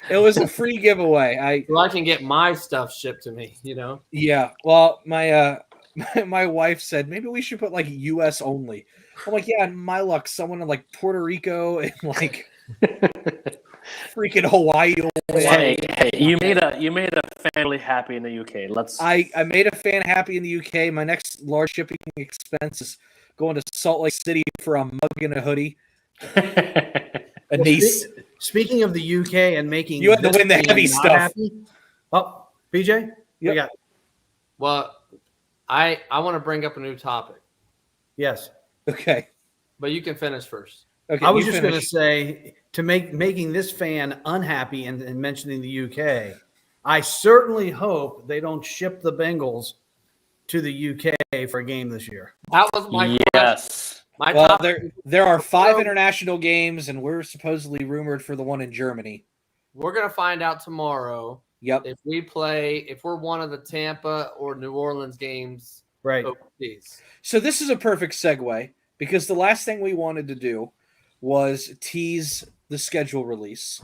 It was a free giveaway. So I can get my stuff shipped to me, Yeah. Well, my wife said maybe we should put like US only. I'm like, yeah, my luck, someone in like Puerto Rico and like freaking Hawaii. Hey, you made a family happy in the UK. I made a fan happy in the UK. My next large shipping expense is going to Salt Lake City for a mug and a hoodie. A niece. Speaking of the UK and making you had to win the heavy stuff. Happy, PJ, yep. got. Well, I want to bring up a new topic. Yes. Okay. But you can finish first. Okay. I was just going to say to making this fan unhappy and mentioning the UK. I certainly hope they don't ship the Bengals to the UK for a game this year. That was my yes. Well, there are 5 international games, and we're supposedly rumored for the one in Germany. We're gonna find out tomorrow. Yep. If we're one of the Tampa or New Orleans games, right? Overseas. So this is a perfect segue because the last thing we wanted to do was tease the schedule release.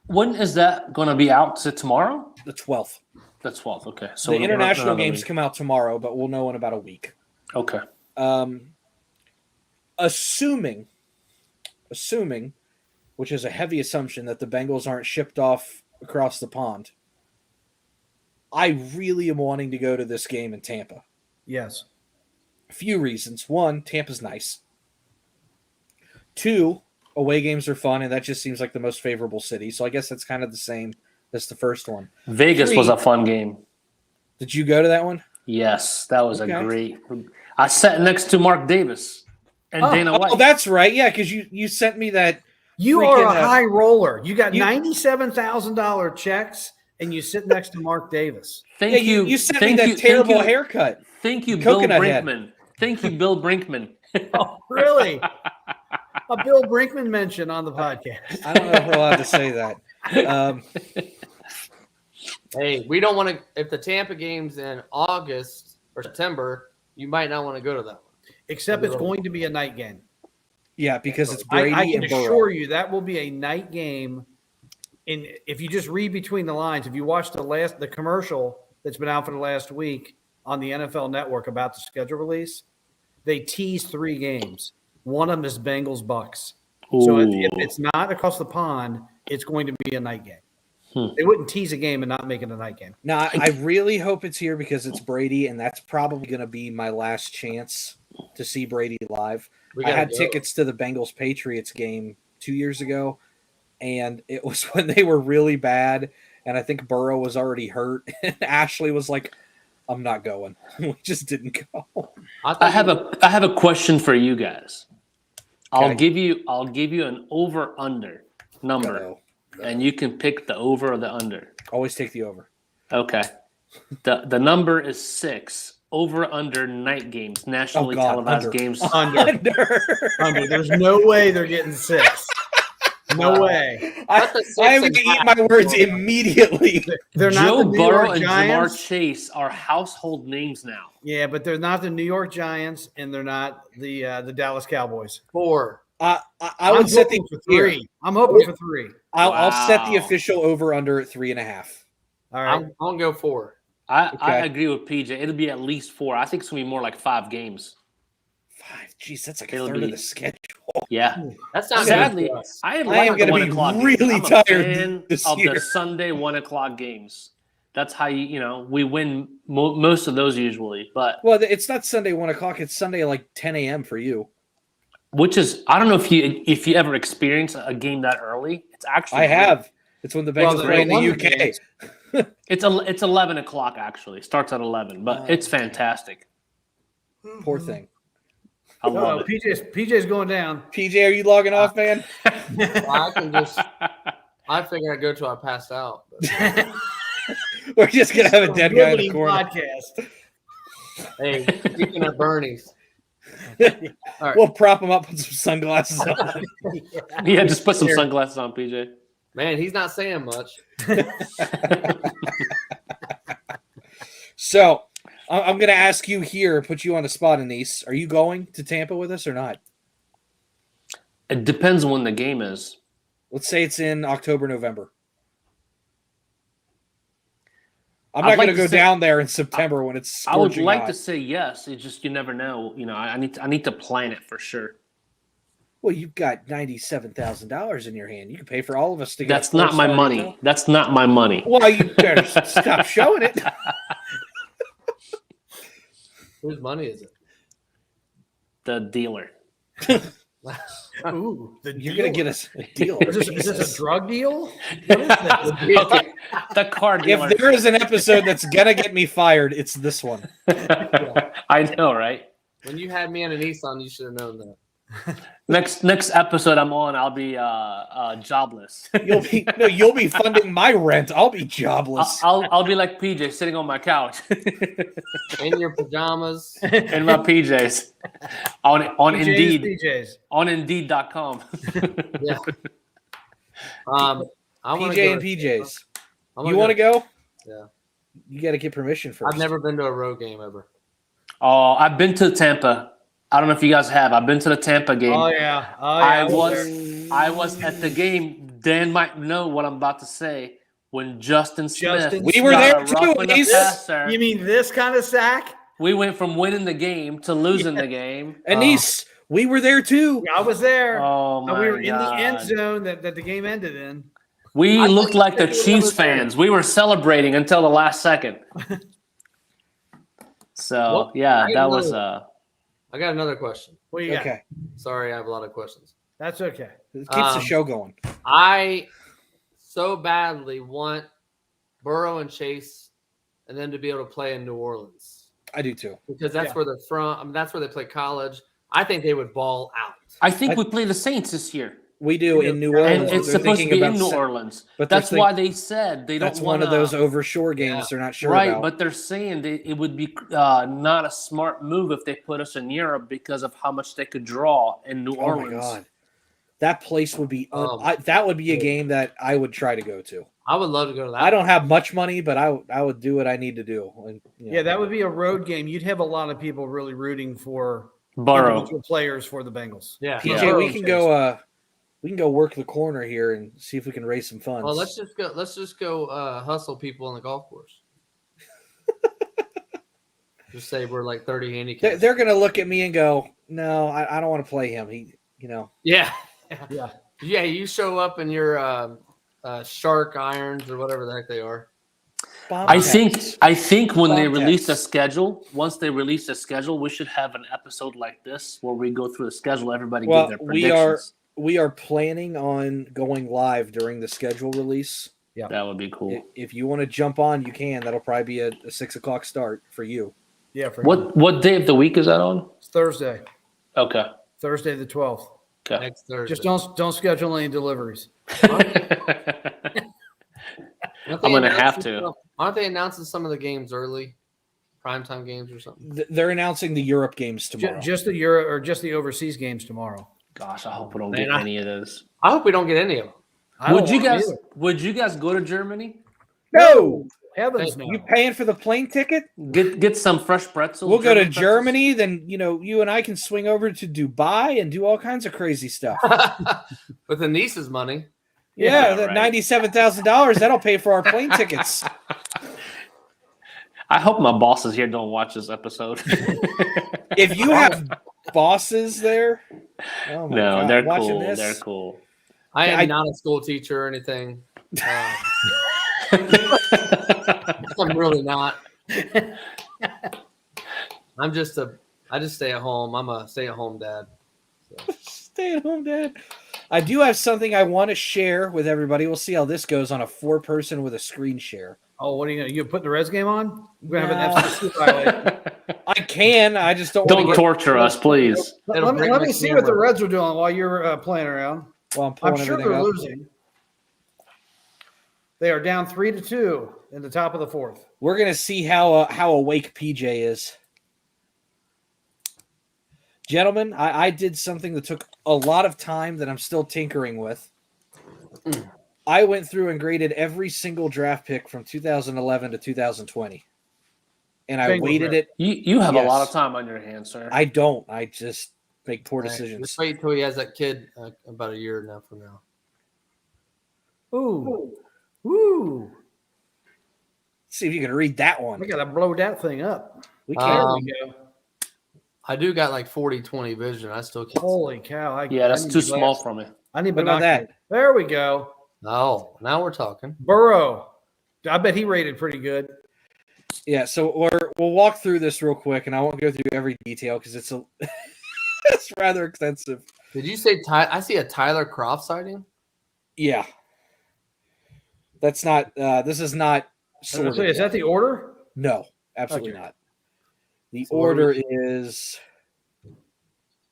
When is that going to be out? Is it tomorrow? The 12th. The 12th. Okay. So the international games come out tomorrow, but we'll know in about a week. Okay. Assuming, which is a heavy assumption, that the Bengals aren't shipped off across the pond, I really am wanting to go to this game in Tampa. Yes. A few reasons. 1, Tampa's nice. 2, away games are fun, and that just seems like the most favorable city. So I guess that's kind of the same as the first one. Vegas 3, was a fun game. Did you go to that one? Yes, that was a great. I sat next to Mark Davis and Dana White. Oh, that's right. Yeah, because you sent me that. You are a high roller. You got $97,000 checks, and you sit next to Mark Davis. Thank you. You sent me that terrible haircut. Thank you, Bill Brinkman. Thank you, Bill Brinkman. Oh, really? A Bill Brinkman mention on the podcast. I don't know if we're allowed to say that. Hey, we don't want to. If the Tampa game's in August or September, you might not want to go to that one. Except it's going to be a night game. Yeah, because it's Brady I can and Burrow. assure you that will be a night game. And if you just read between the lines, if you watch the commercial that's been out for the last week on the NFL Network about the schedule release, they tease 3 games. One of them is Bengals Bucks. So if it's not across the pond, it's going to be a night game. They wouldn't tease a game and not make it a night game. Now, I really hope it's here because it's Brady, and that's probably going to be my last chance to see Brady live. I had tickets to the Bengals-Patriots game 2 years ago, and it was when they were really bad, and I think Burrow was already hurt, and Ashley was like, I'm not going. We just didn't go. I have a question for you guys. Okay. I'll give you an over-under number. And you can pick the over or the under. Always take the over. Okay. The number is 6. Over under night games, nationally televised games. Under. There's no way they're getting 6. No way. I am going to eat my words immediately. They're not Joe the New Burrow York and Giants. Jamar Chase are household names now. Yeah, but they're not the New York Giants, and they're not the Dallas Cowboys. 4. I would set the for 3. I'm hoping for 3. I'll set the official over under at 3.5. All right, I'm gonna go 4. I agree with PJ. It'll be at least 4. I think it's gonna be more like 5 games. 5. Jeez, that's like a third of the schedule. Yeah, that's not sadly. I am going to be really tired this year. The Sunday 1:00 games. That's how we win most of those usually. But it's not Sunday 1:00. It's Sunday like 10 a.m. for you. Which is, I don't know if you ever experienced a game that early. It's actually I have. It's when the Bengals play in the UK. It's 11 o'clock actually. Starts at 11, but it's fantastic. Poor thing. I love it. PJ's going down. PJ, are you logging off, man? I can just. I figure I go till I pass out. But, We're just gonna have a dead guy in the Riveting corner. podcast. hey, speaking of Bernie's, We'll prop him up with some sunglasses on. Yeah, just put some sunglasses on, PJ. man, he's not saying much. So I'm going to ask you here, put you on the spot, Anise. Are you going to Tampa with us or not? It depends when the game is. Let's say it's in October, November. I'm not going to go down there in September when it's scorching I would like hot. to say yes. It's just you never know. You know, I need to plan it for sure. Well, you've got $97,000 in your hand. You can pay for all of us to get. That's not my money. Hotel. That's not my money. Well, you better stop showing it. Whose money is it? The dealer. Ooh, You're going to get us a deal. Is this a drug deal? What is this? Okay, the car dealer. If there is an episode that's going to get me fired, it's this one. I know, right? When you had me and a Nissan, you should have known that. Next episode I'm on, I'll be jobless. You'll be funding my rent. I'll be jobless. I'll be like PJ sitting on my couch In your pajamas. in my PJs on PJs, Indeed PJs. on Indeed.com. Yeah. I want PJ and PJs. to You want to go? Yeah. You got to get permission first. I've never been to a road game ever. Oh, I've been to Tampa. I don't know if you guys have. I've been to the Tampa game. Oh yeah. I was at the game. Dan might know what I'm about to say. When Justin Smith, We were there too, roughing the Ace. passer, You mean this kind of sack? we went from winning the game to losing the game. Anise, we were there too. I was there. Oh my We were in the God. end zone that the game ended in. We I looked think like the they were Chiefs never there. fans. We were celebrating until the last second. So Well, yeah, I that know. was I got another question. What you got? Okay. Sorry, I have a lot of questions. That's okay. It keeps the show going. I so badly want Burrow and Chase and them to be able to play in New Orleans I do too. because that's Yeah. where they're from. I mean, that's where they play college. I think they would ball out. I think we play the Saints this year. We do in New And Orleans. it's They're supposed to thinking be about in New se- Orleans. but they're That's why they said they don't That's want one of those overshore games Yeah. they're not sure right, about. but they're saying it would be not a smart move if they put us in Europe because of how much they could draw in New Oh Orleans. my God. That place would be Um, that would be a game that I would try to go to. I would love to go to that. I don't have much money, but I would do what I need to do. And, you know, Yeah, that would be a road game. You'd have a lot of people really rooting for Burrow. individual players for the Bengals. Yeah. PJ, Burrow we and can Chase. go we can go work the corner here and see if we can raise some funds. Well, let's just go hustle people on the golf course. Just say we're like 30 handicaps. they're gonna look at me and go, "No, I don't want to play him." He, you know, Yeah. Yeah. Yeah, you show up in your shark irons or whatever the heck they are. I think when they Bobcats. release the schedule, once they release the schedule, we should have an episode like this where we go through the schedule. Everybody Well, give their we predictions. we are planning on going live during the schedule release. That would be cool. If you want to jump on, you can. That'll probably be a 6:00 start for you. Yeah. For What day of the week is that on? It's Thursday. Okay. Thursday the 12th. Okay. Next Thursday. Just don't schedule any deliveries. Aren't I'm they gonna have announcing- to. Aren't they announcing some of the games early? Primetime games or something? They're announcing the Europe games tomorrow. Just the Euro or just the overseas games tomorw. Gosh, I hope we don't Man, get I- any of those. I hope we don't get any of them. I don't Would you want 'em guys? either. Would you guys go to Germany? No, Heavens no. you paying for the plane ticket? Get some fresh pretzels. We'll go to German pretzels? Germany, then you and I can swing over to Dubai and do all kinds of crazy stuff. With the niece's money. Yeah, Yeah, that right. $97,000 that'll pay for our plane tickets. I hope my bosses here don't watch this episode. If you have bosses there, oh my No, God, they're watching cool. this, They're cool. I am I- not a school teacher or anything. I'm really not. I just stay at home. I'm a stay-at-home dad. Stay at home, Dad. I do have something I want to share with everybody. We'll see how this goes on a 4-person with a screen share. Oh, what are you going to? You put the Reds game on? We're going to have an FCC violation. I can. I just don't. Don't torture us, please. Let me see what the Reds are doing while you're playing around. Well, I'm sure they're losing. They are down 3-2 in the top of the fourth. We're gonna see how awake PJ is. Gentlemen, I did something that took a lot of time that I'm still tinkering with. I went through and graded every single draft pick from 2011 to 2020. And I weighted it. You have a lot of time on your hands, sir. I don't. I just make poor decisions. Just wait until he has that kid about a year now from now. Ooh. Ooh. Let's see if you can read that one. We got to blow that thing up. We can. There we go. I do got like 40-20 vision. I still can't. Holy cow. That's too small for me. I need What about that? There we go. Oh, now we're talking. Burrow. I bet he rated pretty good. Yeah, so we'll walk through this real quick, and I won't go through every detail because it's it's rather extensive. Did you say I see a Tyler Croft sighting? Yeah. That's not this is not sorted Is that the order? No, absolutely Okay. not. The order is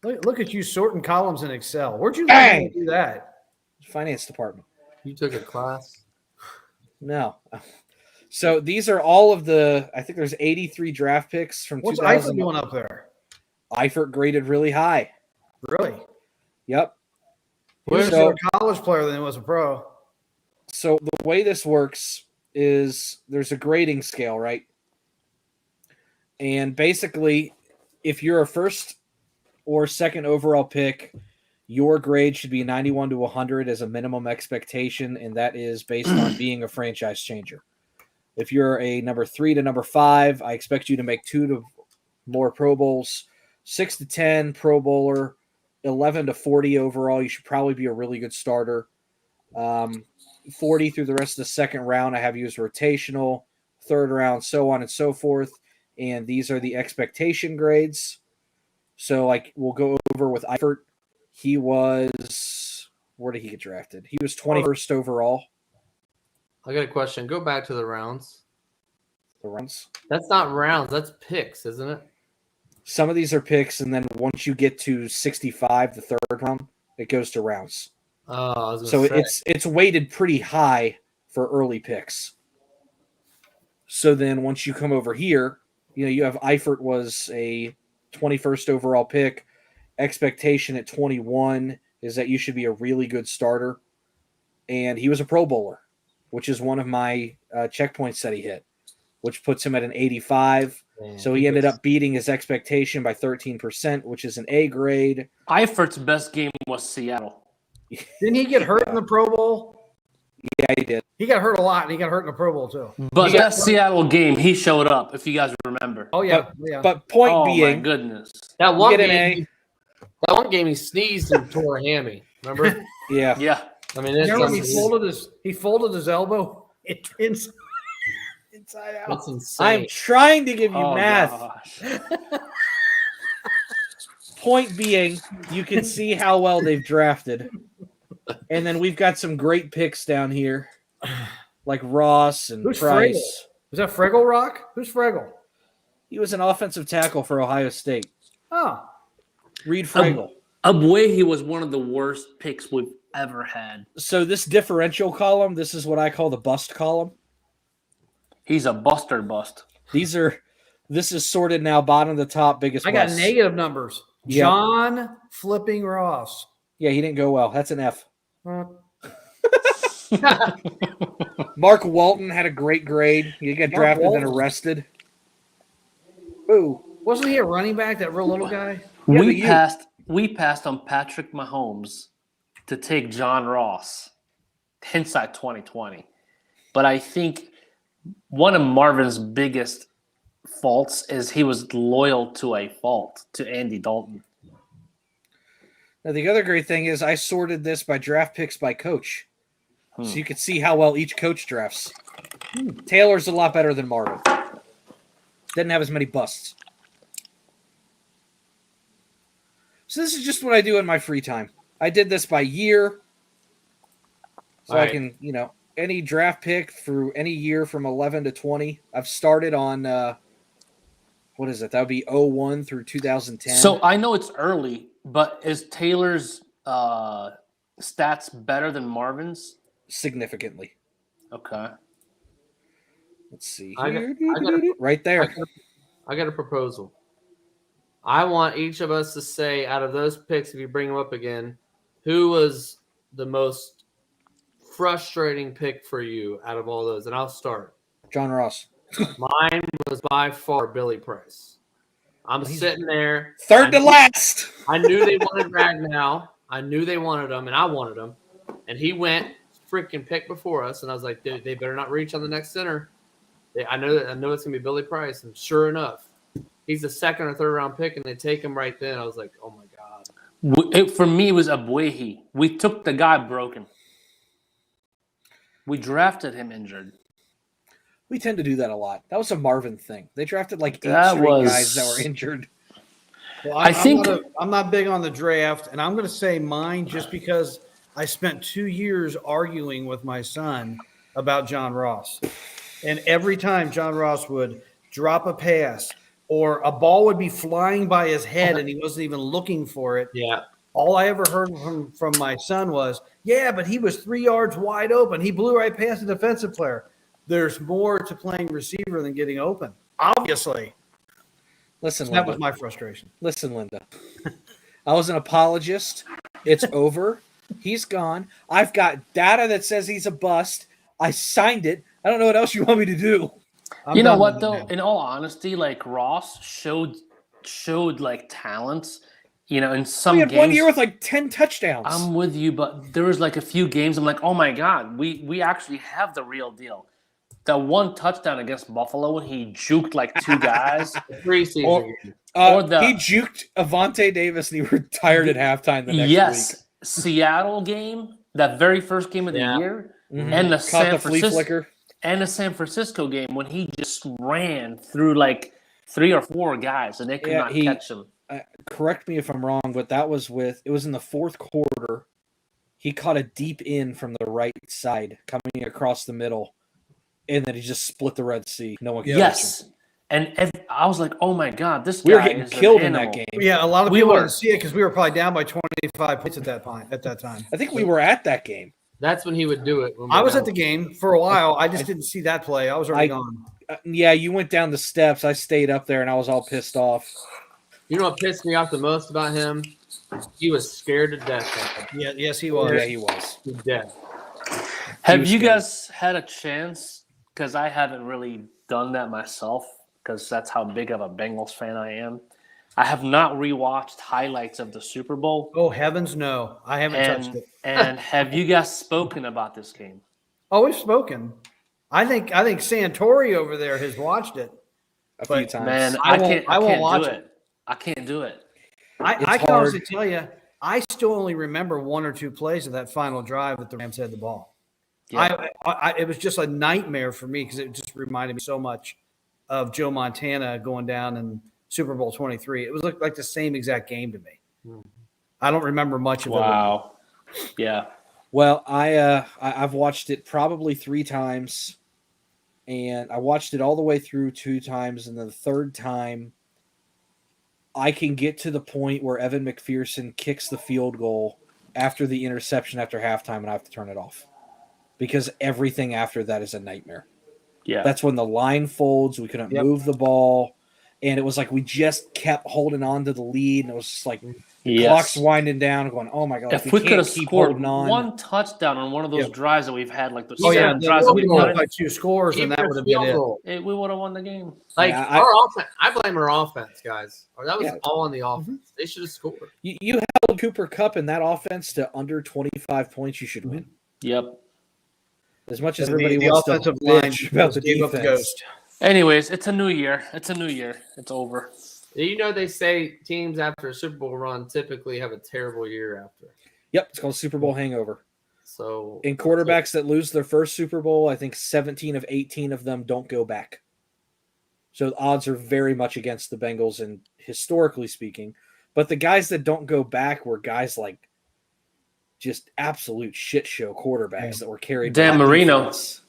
Look at you sorting columns in Excel. Where'd you Bang! learn to do that? finance department. You took a class? No. So these are all of the I think there's 83 draft picks from What's 2000. Eifert doing up there? Eifert graded really high. Really? Yep. He was So- a college player than he was a pro. So the way this works is there's a grading scale, right? And basically, if you're a first or second overall pick, your grade should be 91 to 100 as a minimum expectation, and that is based on being a franchise changer. If you're a number 3 to number 5, I expect you to make 2 to more Pro Bowls, 6 to 10 Pro Bowler, 11 to 40 overall. You should probably be a really good starter. 40 through the rest of the second round, I have you as rotational, third round, so on and so forth. And these are the expectation grades. So, like, we'll go over with Eifert. He was, where did he get drafted? He was 21st overall. I got a question. Go back to the rounds. The rounds. That's not rounds. That's picks, isn't it? Some of these are picks, and then once you get to 65, the third round, it goes to rounds. Oh, I was So gonna say. it's weighted pretty high for early picks. So then once you come over here, you have Eifert was a 21st overall pick. Expectation at 21 is that you should be a really good starter. And he was a Pro Bowler, which is one of my checkpoints that he hit, which puts him at an 85. Man, So he ended up beating his expectation by 13%, which is an A grade. Eifert's best game was Seattle. Didn't he get hurt in the Pro Bowl? Yeah, he did. He got hurt a lot, and he got hurt in the Pro Bowl, too. But that Seattle game, he showed up, if you guys remember. Oh, yeah. Yeah. But point Oh, my being, goodness. that one get an game. That one game he sneezed and tore a hammy. Remember? yeah. Yeah. I mean, it's, Remember he folded his elbow inside out. that's insane. I'm trying to give you Oh, math. gosh. Point being, you can see how well they've drafted. And then we've got some great picks down here, like Ross and Who's Price. Friggle? Is that Friggle Rock? Who's Friggle? He was an offensive tackle for Ohio State. Oh, Reed Friggle. Abwehi was one of the worst picks we've ever had. So this differential column, this is what I call the bust column. He's a buster bust. This is sorted now bottom to top, biggest I got busts. negative numbers. Yep. John Flipping Ross. Yeah, he didn't go well. That's an F. Uh, Mark Walton had a great grade. He got Mark drafted and Walton. arrested. Ooh. wasn't he a running back, that real little guy? Yeah, but We passed on Patrick Mahomes to take John Ross. Hindsight 2020. But I think one of Marvin's biggest faults is he was loyal to a fault to Andy Dalton. Now, the other great thing is I sorted this by draft picks by coach. So you can see how well each coach drafts. Taylor's a lot better than Marvin. Didn't have as many busts. So this is just what I do in my free time. I did this by year. So All I right. can, any draft pick through any year from 11 to 20. I've started on what is it? That would be 01 through 2010. So I know it's early, but is Taylor's stats better than Marvin's? Significantly. Okay. Let's see I here. got Right there. I got a proposal. I want each of us to say, out of those picks, if you bring them up again, who was the most frustrating pick for you out of all those? And I'll start. John Ross. Mine was by far Billy Price. I'm sitting there. Third to last. I knew they wanted Ragnow. I knew they wanted him, and I wanted him. And he went freaking pick before us, and I was like, dude, they better not reach on the next center. I know it's gonna be Billy Price, and sure enough, he's the second or third round pick, and they take him right then. I was like, oh my god. For me, it was Abuehi. We took the guy broken. We drafted him injured. We tend to do that a lot. That was a Marvin thing. They drafted like 8 guys that were injured. Well, I think I'm not big on the draft, and I'm going to say mine just because I spent 2 years arguing with my son about John Ross. And every time John Ross would drop a pass or a ball would be flying by his head and he wasn't even looking for it. Yeah. All I ever heard from my son was, yeah, but he was 3 yards wide open. He blew right past the defensive player. There's more to playing receiver than getting open, obviously. Listen, That was my frustration. Listen, Linda. I was an apologist. It's over. He's gone. I've got data that says he's a bust. I signed it. I don't know what else you want me to do. You know what, though? In all honesty, like Ross showed like talents. You know, in some games, 1 year with like 10 touchdowns. I'm with you, but there was like a few games I'm like, oh my god, we actually have the real deal. That one touchdown against Buffalo when he juked like 2 guys. Preseason. He juked Avante Davis and he retired at halftime the next week. Seattle game, that very first game of the year, and the San Francisco game when he just ran through like 3 or 4 guys and they could not catch him. Correct me if I'm wrong, but it was in the fourth quarter. He caught a deep in from the right side coming across the middle. And then he just split the Red Sea. No one could catch him. And I was like, oh my god, this guy we were getting killed in that game. Yeah, a lot of people didn't see it because we were probably down by 25 points at that time. I think we were at that game. That's when he would do it. I was at the game for a while. I just didn't see that play. I was already gone. Yeah, you went down the steps. I stayed up there, and I was all pissed off. You know what pissed me off the most about him? He was scared to death. Yeah, yes, he was. Yeah, he was. To death. Have you guys had a chance? Because I haven't really done that myself, because that's how big of a Bengals fan I am. I have not rewatched highlights of the Super Bowl. Oh, heavens no. I haven't touched it. And have you guys spoken about this game? Oh, we've spoken. I think Santori over there has watched it a few times. Man, I can't watch it. I can't do it. I can honestly tell you, I still only remember 1 or 2 plays of that final drive that the Rams had the ball. Yeah. It was just a nightmare for me because it just reminded me so much of Joe Montana going down in Super Bowl 23. It was like the same exact game to me. I don't remember much of it. Wow. Yeah. Well, I've watched it probably 3 times, and I watched it all the way through 2 times, and then the third time I can get to the point where Evan McPherson kicks the field goal after the interception after halftime, and I have to turn it off. Because everything after that is a nightmare. Yeah. That's when the line folds. We couldn't move the ball. And it was like we just kept holding on to the lead. And it was just like the clock's winding down, going, oh my God. If we could have scored one touchdown on one of those drives that we've had, like the drives that we've had, by 2 scores, and that would have been it. We would have won the game. Like our offense, I blame our offense, guys. Or that was all on the offense. They should have scored. You held Cooper Kupp in that offense to under 25 points. You should win. Yep. As much as everybody wants to bitch about the defense. Anyways, it's a new year. It's over. You know, they say teams after a Super Bowl run typically have a terrible year after. Yep, it's called Super Bowl hangover. So, in quarterbacks that lose their first Super Bowl, I think 17 of 18 of them don't go back. So the odds are very much against the Bengals, and historically speaking. But the guys that don't go back were guys like just absolute shit show quarterbacks that were carried. Dan by Marino. defense.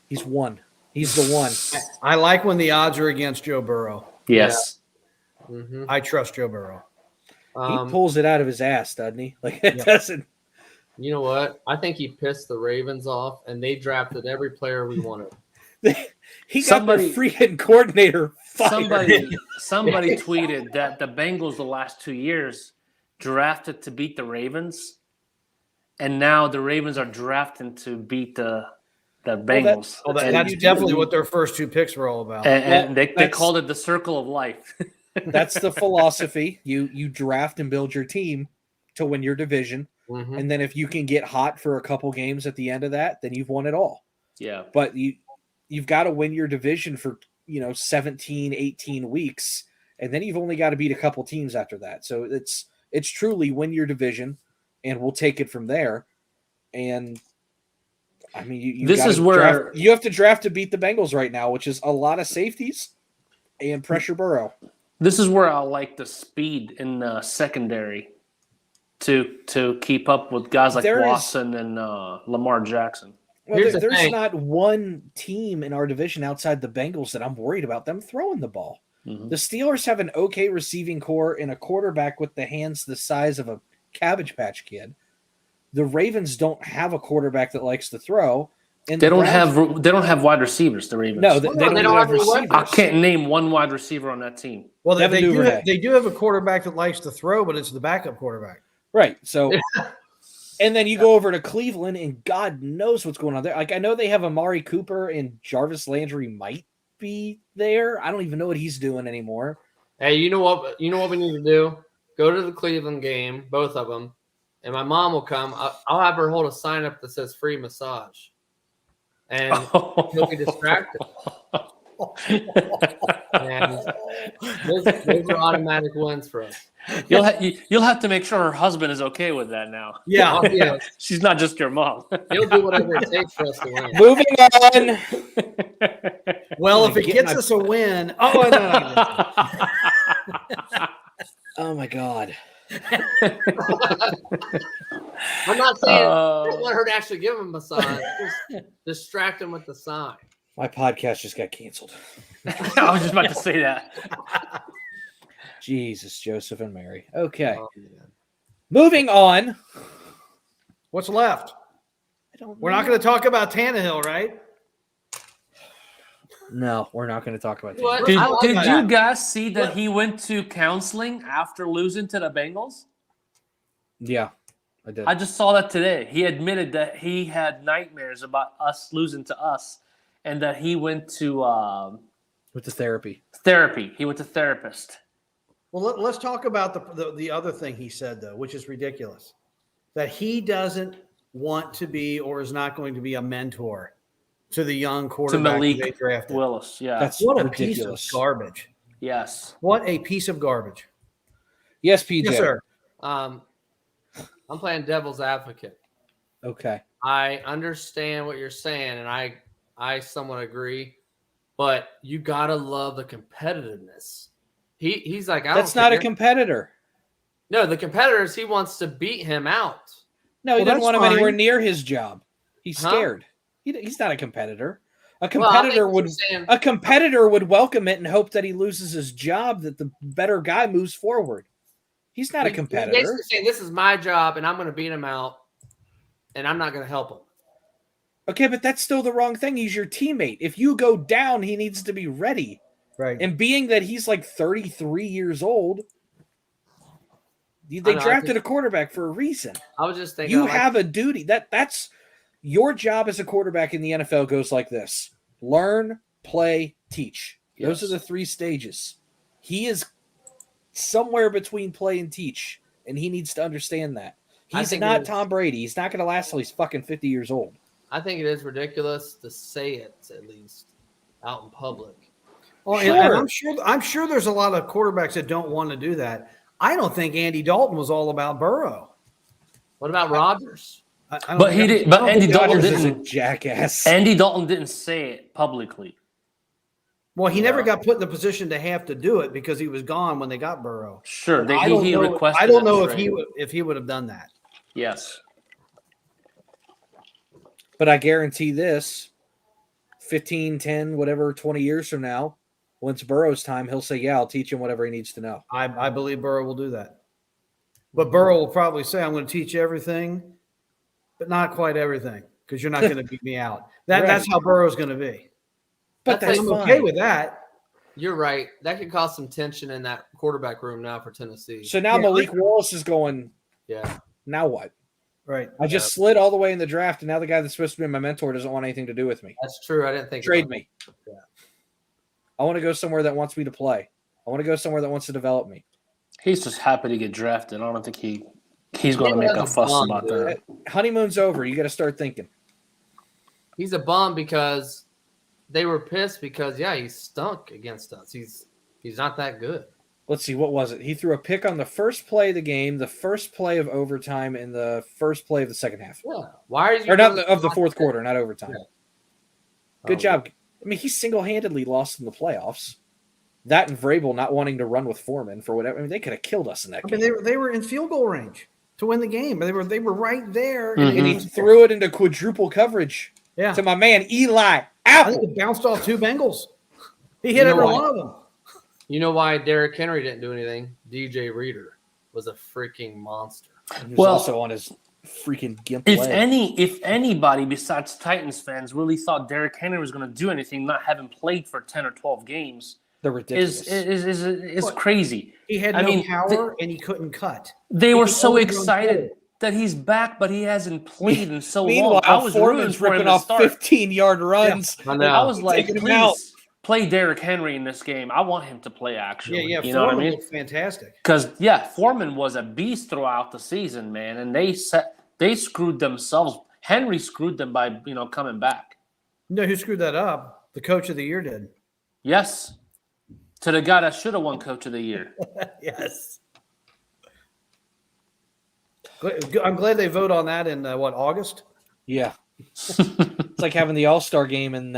He's one. He's the one. I like when the odds are against Joe Burrow. Yes. Mm-hmm. I trust Joe Burrow. He pulls it out of his ass, doesn't he? Like it doesn't. You know what? I think he pissed the Ravens off, and they drafted every player we wanted. He got the freaking coordinator fired. Somebody tweeted that the Bengals the last 2 years drafted to beat the Ravens, and now the Ravens are drafting to beat the Bengals. That's definitely what their first 2 picks were all about. And they called it the circle of life. That's the philosophy. You draft and build your team to win your division. Mm-hmm. And then if you can get hot for a couple games at the end of that, then you've won it all. Yeah. But you've got to win your division for 17, 18 weeks, and then you've only got to beat a couple teams after that. So it's truly win your division, and we'll take it from there. And I mean, you have to draft to beat the Bengals right now, which is a lot of safeties and pressure Burrow. This is where I like the speed in the secondary to keep up with guys like Watson and Lamar Jackson. Well, there's not one team in our division outside the Bengals that I'm worried about them throwing the ball. Mm-hmm. The Steelers have an okay receiving core and a quarterback with the hands the size of a Cabbage Patch Kid. The Ravens don't have a quarterback that likes to throw. And they don't have wide receivers. The Ravens. No, they don't have receivers. I can't name one wide receiver on that team. Well, they do have a quarterback that likes to throw, but it's the backup quarterback. Right. So, and then you go over to Cleveland, and God knows what's going on there. Like, I know they have Amari Cooper, and Jarvis Landry might be there. I don't even know what he's doing anymore. Hey, you know what we need to do? Go to the Cleveland game, both of them, and my mom will come. I'll have her hold a sign up that says free massage, and he'll be distracted. And those are automatic wins for us. You'll have to make sure her husband is okay with that now. Yeah. She's not just your mom. He'll do whatever it takes for us to win. Moving on. Well, if it gets us a win, no. Oh my God. I'm not saying I don't want her to actually give him a massage. Just distract him with the sign. My podcast just got canceled. I was just about to say that. Jesus, Joseph and Mary. Okay. Moving on. What's left? We're not going to talk about Tannehill, right? No, we're not going to talk about What? Tannehill. Did you guys see that he went to counseling after losing to the Bengals? Yeah, I did. I just saw that today. He admitted that he had nightmares about us losing to us, and that he went to with the therapy. He went to therapist. Well, let's talk about the other thing he said, though, which is ridiculous. That he doesn't want to be or is not going to be a mentor to the young quarterback they drafted. Willis, yeah. That's what ridiculous. A piece of garbage. Yes. What a piece of garbage. Yes, PJ. Yes, sir. I'm playing devil's advocate. Okay. I understand what you're saying, and I somewhat agree, but you gotta love the competitiveness. He's like, that's not a competitor. No, the competitors, he wants to beat him out. No, he didn't want him anywhere near his job. He's scared. He's not a competitor. A competitor would welcome it and hope that he loses his job, that the better guy moves forward. He's not a competitor. He's basically saying, this is my job, and I'm going to beat him out, and I'm not going to help him. Okay, but that's still the wrong thing. He's your teammate. If you go down, he needs to be ready. Right. And being that he's like 33 years old, they drafted a quarterback for a reason. I was just thinking, you have a duty. That's your job as a quarterback in the NFL goes like this: learn, play, teach. Those are the 3 stages. He is somewhere between play and teach, and he needs to understand that. He's not Tom Brady. He's not going to last till he's fucking 50 years old. I think it is ridiculous to say it, at least out in public. Well, and I'm sure there's a lot of quarterbacks that don't want to do that. I don't think Andy Dalton was all about Burrow. What about Rodgers? But Andy Dalton is a jackass. Andy Dalton didn't say it publicly. Well, he never got put in the position to have to do it because he was gone when they got Burrow. Sure, He requested. I don't know trade. if he would have done that. Yes. But I guarantee this 15, 10, whatever, 20 years from now, once Burrow's time, he'll say, yeah, I'll teach him whatever he needs to know. I believe Burrow will do that. But Burrow will probably say, I'm going to teach you everything, but not quite everything because you're not going to beat me out. That's how Burrow's going to be. But that's I'm fine. okay with that. You're right. That could cause some tension in that quarterback room now for Tennessee. So now Malik Wallace is going, yeah. Now what? Right. I just slid all the way in the draft, and now the guy that's supposed to be my mentor doesn't want anything to do with me. That's true. I didn't think Trade me. Yeah. I want to go somewhere that wants me to play. I want to go somewhere that wants to develop me. He's just happy to get drafted. I don't think he's going to make a fuss about that. Honeymoon's over. You got to start thinking. He's a bum because they were pissed because, he stunk against us. He's not that good. Let's see, what was it? He threw a pick on the first play of the game, the first play of overtime, and the first play of the second half. Yeah. Why are you? Or not of the fourth quarter, not overtime. Yeah. Good job. I mean, he single-handedly lost in the playoffs. That and Vrabel not wanting to run with Foreman for whatever. I mean, they could have killed us in that game. They were in field goal range to win the game. They were right there. And he threw it into quadruple coverage to my man Eli Apple. I think it bounced off two Bengals. He hit every one of them. You know why Derrick Henry didn't do anything? DJ Reader was a freaking monster. He was also on his freaking gimp leg. If anybody besides Titans fans really thought Derrick Henry was going to do anything, not having played for 10 or 12 games, they're ridiculous. Is crazy. He had no power and he couldn't cut. They were so excited that he's back, but he hasn't played in so long. Meanwhile, I was Foreman's ripping off 15-yard runs. Yeah, I was like, please play Derrick Henry in this game. I want him to play, actually. Yeah, you know what I mean? Fantastic. Because, Foreman was a beast throughout the season, man, and they screwed themselves. Henry screwed them by, coming back. You know who screwed that up? The coach of the year did. Yes. To the guy that should have won coach of the year. Yes. I'm glad they vote on that in, August? Yeah. It's like having the All-Star game in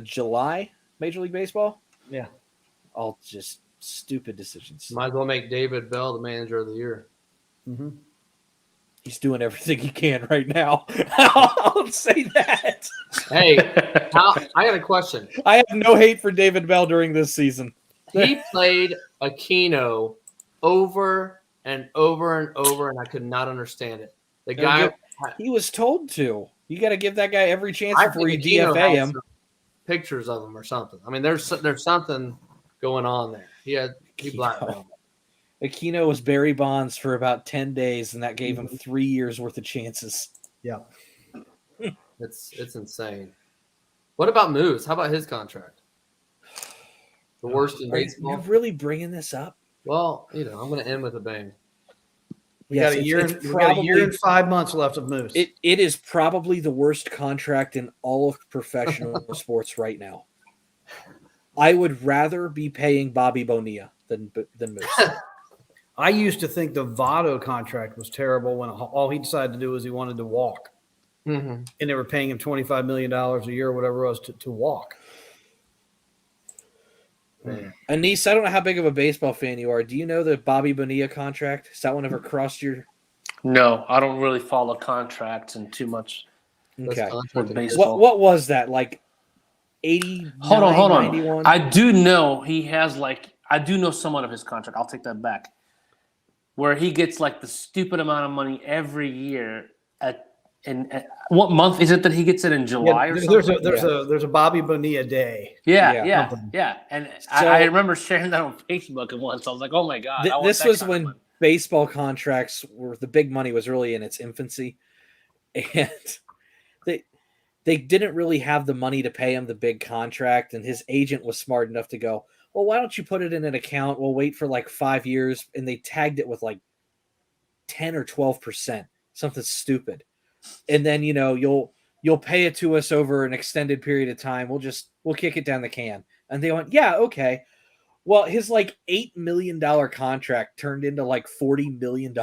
July, Major League Baseball. Yeah. All just stupid decisions. Might as well make David Bell the manager of the year. Mm-hmm. He's doing everything he can right now. I'll say that. Hey, I got a question. I have no hate for David Bell during this season. He played Aquino over and over and over, and I could not understand it. The guy, he was told to. You got to give that guy every chance before you Aquino DFA him. Pictures of him or something. I mean, there's something going on there. He blackmailed. Aquino was Barry Bonds for about 10 days, and that gave him 3 years worth of chances. Yeah, it's insane. What about Moose? How about his contract? The worst in baseball. You're really bringing this up? Well, I'm going to end with a bang. We got a year and 5 months left of Moose. It is probably the worst contract in all of professional sports right now. I would rather be paying Bobby Bonilla than Moose. I used to think the Votto contract was terrible when all he decided to do was he wanted to walk. Mm-hmm. And they were paying him $25 million a year or whatever it was to walk. Anise, I don't know how big of a baseball fan you are. Do you know the Bobby Bonilla contract? Has that one ever crossed your? No, I don't really follow contracts and too much. Okay. With baseball. What was that, like 80? Hold on. 91? I do know he has I do know somewhat of his contract. I'll take that back. Where he gets the stupid amount of money every year and what month is it that he gets it in July or something? There's a Bobby Bonilla day. Yeah. And so, I remember sharing that on Facebook once. I was like, oh my God. This was when baseball contracts were the big money was really in its infancy. And they didn't really have the money to pay him the big contract. And his agent was smart enough to go, well, why don't you put it in an account? We'll wait for 5 years. And they tagged it with 10 or 12%, something stupid. And then, you'll pay it to us over an extended period of time. We'll kick it down the can. And they went, yeah, okay. Well, his $8 million contract turned into $40 million.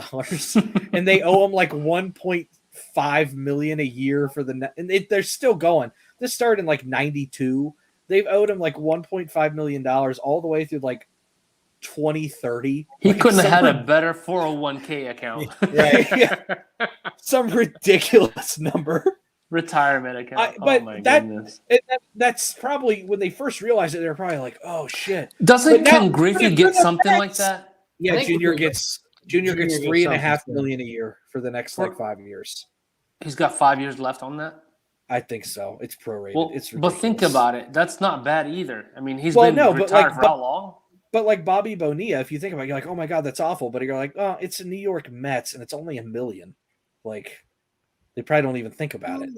And they owe him $1.5 million a year for and they're still going. This started in 92. they've owed him like $1.5 million all the way through like 2030. He Like, couldn't have had some a better 401k account. Right, yeah. Some ridiculous number. Retirement account. But oh my that- goodness. That's probably when they first realized it. They're probably like, "Oh shit!" Doesn't But now- Ken Griffey get something like that? Yeah, I think Junior Junior gets Junior gets $3.5 something. million a year for the next like 5 years. He's got 5 years left on that. I think so. It's prorated. Well, It's but think ridiculous. about it. That's not bad either. I mean, he's Well, been no, but retired like- for how long? But like Bobby Bonilla, if you think about it, you're like, "Oh my god, that's awful." But you're like, "Oh, it's a New York Mets, and it's only $1 million." Like, they probably don't even think about it.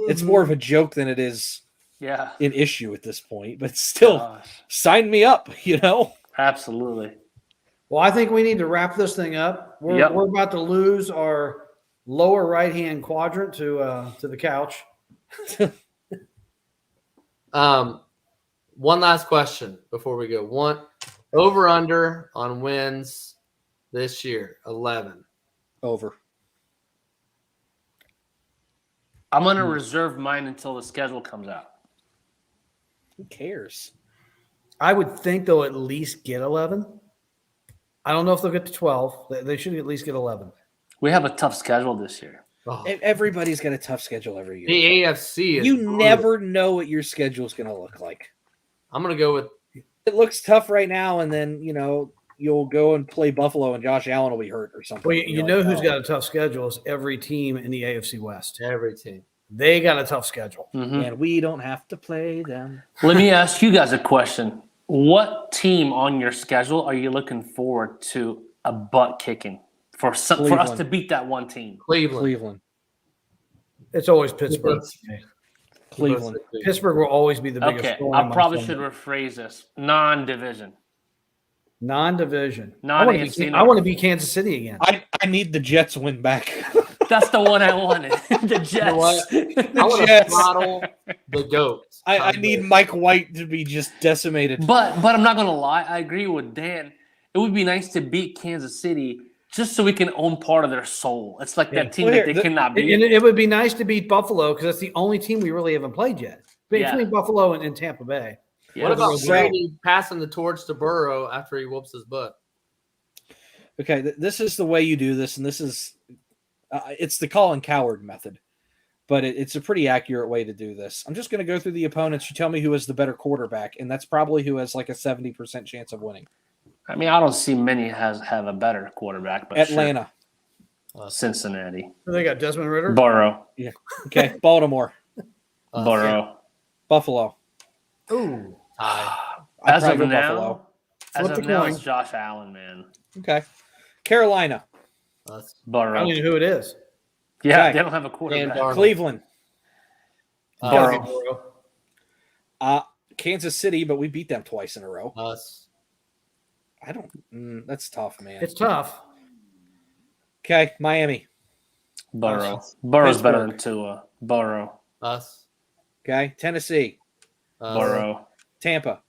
It's more of a joke than it is Yeah. an issue at this point. But still, Gosh. sign me up. You know. Absolutely. Well, I think we need to wrap this thing up. We're Yep. we're about to lose our lower right hand quadrant to the couch. One last question before we go. One over under on wins this year, 11. Over. I'm going to reserve mine until the schedule comes out. Who cares? I would think they'll at least get 11. I don't know if they'll get to 12. They should at least get 11. We have a tough schedule this year. Oh, Everybody's got a tough schedule every year. the AFC is You brutal. never know what your schedule's going to look like. I'm going to go with It looks tough right now, and then you'll go and play Buffalo, and Josh Allen will be hurt or something. Well, And you you're know like, who's "Oh." got a tough schedule is every team in the AFC West. every team. They got a tough schedule. Mhm. And we don't have to play them. Let me ask you guys a question. What team on your schedule are you looking forward to a butt kicking for us Cleveland. to beat that one team? Cleveland. Cleveland. It's always Pittsburgh. Cleveland. Pittsburgh will always be the biggest. Okay, thorn I in my probably side. should rephrase this. Non-division. Non-division. Non-AFC I want to be Kansas City again. I need the Jets win back. That's the one I wanted. The Jets. You know what? I want to Jets. throttle the goats. I need Mike White to be just decimated. But I'm not gonna lie. I agree with Dan. It would be nice to beat Kansas City just so we can own part of their soul. It's like that team Well, that here, they cannot beat. And it would be nice to beat Buffalo because that's the only team we really haven't played yet. Between Yeah. Buffalo and Tampa Bay. Yeah. What about So- Brady passing the torch to Burrow after he whoops his butt? Okay, this is the way you do this, and this is it's the Colin Coward method, but it's a pretty accurate way to do this. I'm just going to go through the opponents. You tell me who is the better quarterback, and that's probably who has like a 70% chance of winning. I mean, I don't see many have a better quarterback, but Atlanta. sure. Cincinnati, They got Desmond Ritter. Burrow, Okay, Baltimore, Burrow. Buffalo. Ooh. Tie. I'd As of probably go now, Buffalo. as Flip of the now, coin. it's Josh Allen, man. Okay, Carolina, Us. I Burrow. don't even know who it is. Yeah, Okay. they don't have a quarterback. Darnold. Cleveland, Burrow. Kansas City, but we beat them twice in a row. Us. I don't. That's tough, man. It's tough. Okay, Miami. Burrow. Burrow's better than Pittsburgh. Tua. Burrow. Us. Okay, Tennessee, Us. Burrow. Tampa.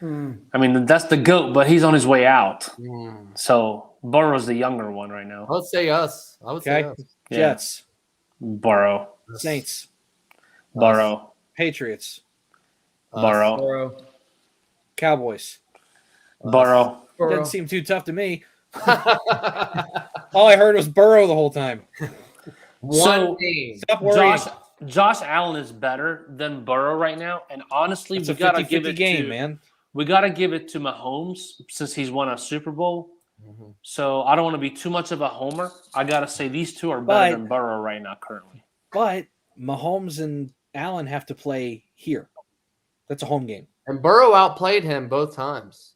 I mean, that's the GOAT, but he's on his way out. Mm. So Burrow's the younger one right now. I would say us. I would say Okay, us. Yeah. Jets, Burrow. Saints, Burrow. Patriots, Us. Burrow. Burrow. Cowboys. Burrow. Doesn't seem too tough to me. All I heard was Burrow the whole time. One game. Stop worrying. Josh Allen is better than Burrow right now, and honestly, It's we a gotta give 50-50 it game, to man. we gotta give it to Mahomes since he's won a Super Bowl. So I don't want to be too much of a homer. I gotta say these two are better But- than Burrow right now currently. But Mahomes and Allen have to play here. That's a home game. And Burrow outplayed him both times.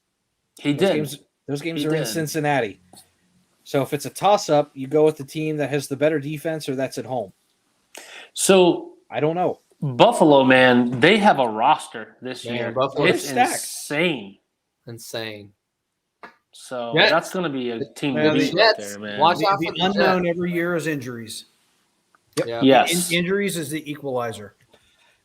He Those did. games He are in did. Cincinnati. So if it's a toss-up, you go with the team that has the better defense or that's at home. So I don't know. Buffalo, man, they have a roster this Man, year. Buffalo It's is stacked. insane. Insane. So Jets. that's going to be a team Yeah, to the beat right Jets. there, man. Watch The, out the for the unknown Jets. every year is injuries. Yeah. Yes. Injuries is the equalizer.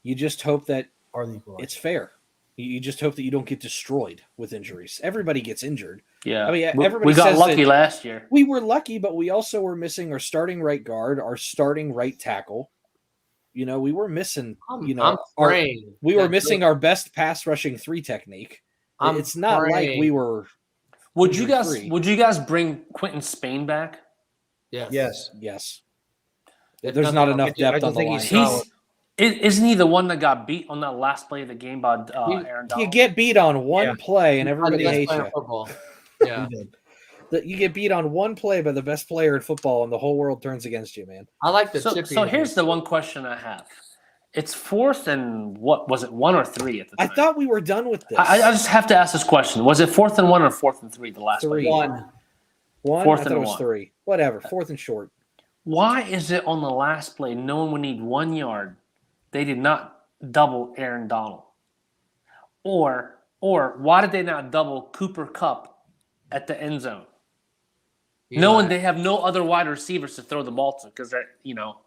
You just hope that Or the equalizer. it's fair. You just hope that you don't get destroyed with injuries. Everybody gets injured. Yeah. I mean, We- everybody we got says lucky that- last year. We were lucky, but we also were missing our starting right guard, our starting right tackle. You know, we were missing. You know, I'm praying. we were missing our best pass rushing 3 technique. It's not like we were. Would you guys bring Quentin Spain back? Yes. There's not enough depth on the line. Isn't he the one that got beat on that last play of the game by Aaron Donald? You get beat on one play and everybody hates you. Football. Yeah. You get beat on one play by the best player in football, and the whole world turns against you, man. I like the chippy. So here's the one question I have. It's 4th and what was it, 1 or 3 at the time? I thought we were done with this. I just have to ask this question. Was it 4th and 1 or 4th and 3 the last 3. play? 1. 4th I thought it was 3. Whatever. 4th and short. Why is it on the last play, no one would need 1 yard? They did not double Aaron Donald. Or why did they not double Cooper Kupp at the end zone? Knowing they have no other wide receivers to throw the ball to, because they're, you know,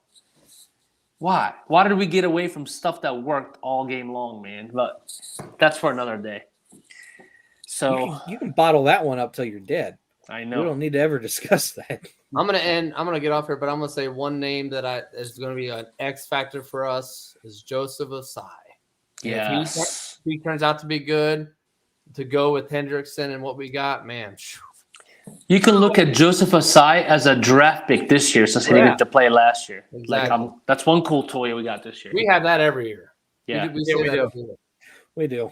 why? Why did we get away from stuff that worked all game long, man? But that's for another day. So you can bottle that one up till you're dead. I know. We don't need to ever discuss that. I'm gonna get off here, but I'm gonna say one name that is gonna be an X factor for us is Joseph Osai. Yes. If he turns out to be good, to go with Hendrickson and what we got, man. You can look at Joseph Osai as a draft pick this year since he didn't get to play last year. Exactly. That's one cool toy we got this year. We have that every year. Yeah, we do. We do.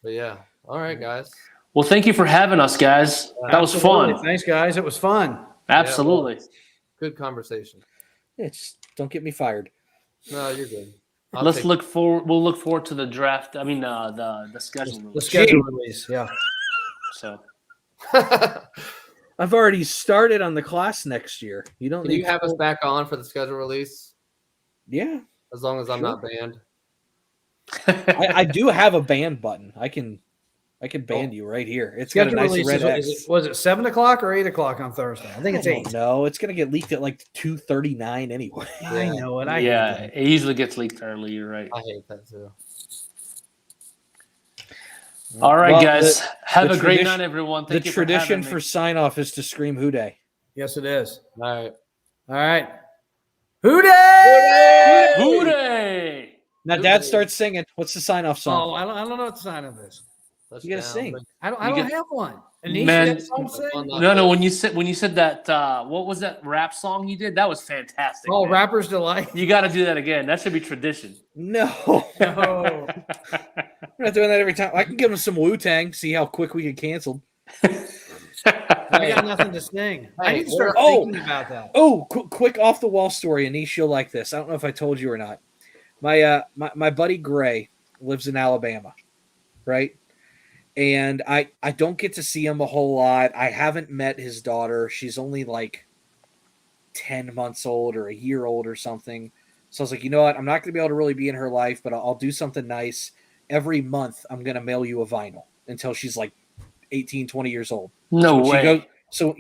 But yeah. All right, guys. Well, thank you for having us, guys. That was fun. Thanks, guys. It was fun. Absolutely. Yeah, good conversation. Don't get me fired. No, you're good. We'll look forward to the draft. I mean, the schedule release. The schedule release, yeah. So, I've already started on the class next year. You don't. Can you have us back on for the schedule release? Yeah, as long as I'm not banned. I do have a ban button. I can ban you right here. It's got a nice red X. Was it 7:00 or 8:00 on Thursday? I think it's 8. No, it's gonna get leaked at like 2:39 anyway. I know it. It usually gets leaked early. You're right. I hate that too. All right, guys. Have a great night, everyone. Thank the you tradition for sign off is to scream "Hoo Day." Yes, it is. All right. Hoo Day! Hoo Day! Now, Dad starts singing. What's the sign off song? Oh, I don't know what the sign off is. You gotta sing. I don't have one. Man, no. When you said that, what was that rap song you did? That was fantastic. Oh, man. Rapper's Delight. You got to do that again. That should be tradition. No. We're not doing that every time. I can give him some Wu-Tang. See how quick we get canceled. I got nothing to sing. I need to start thinking about that. Oh, quick off the wall story, Anish, you'll like this. I don't know if I told you or not. My buddy Gray lives in Alabama, right? And I don't get to see him a whole lot. I haven't met his daughter. She's only like 10 months old or a year old or something. So I was like, you know what? I'm not going to be able to really be in her life, but I'll do something nice. Every month, I'm going to mail you a vinyl until she's like 18, 20 years old. No way.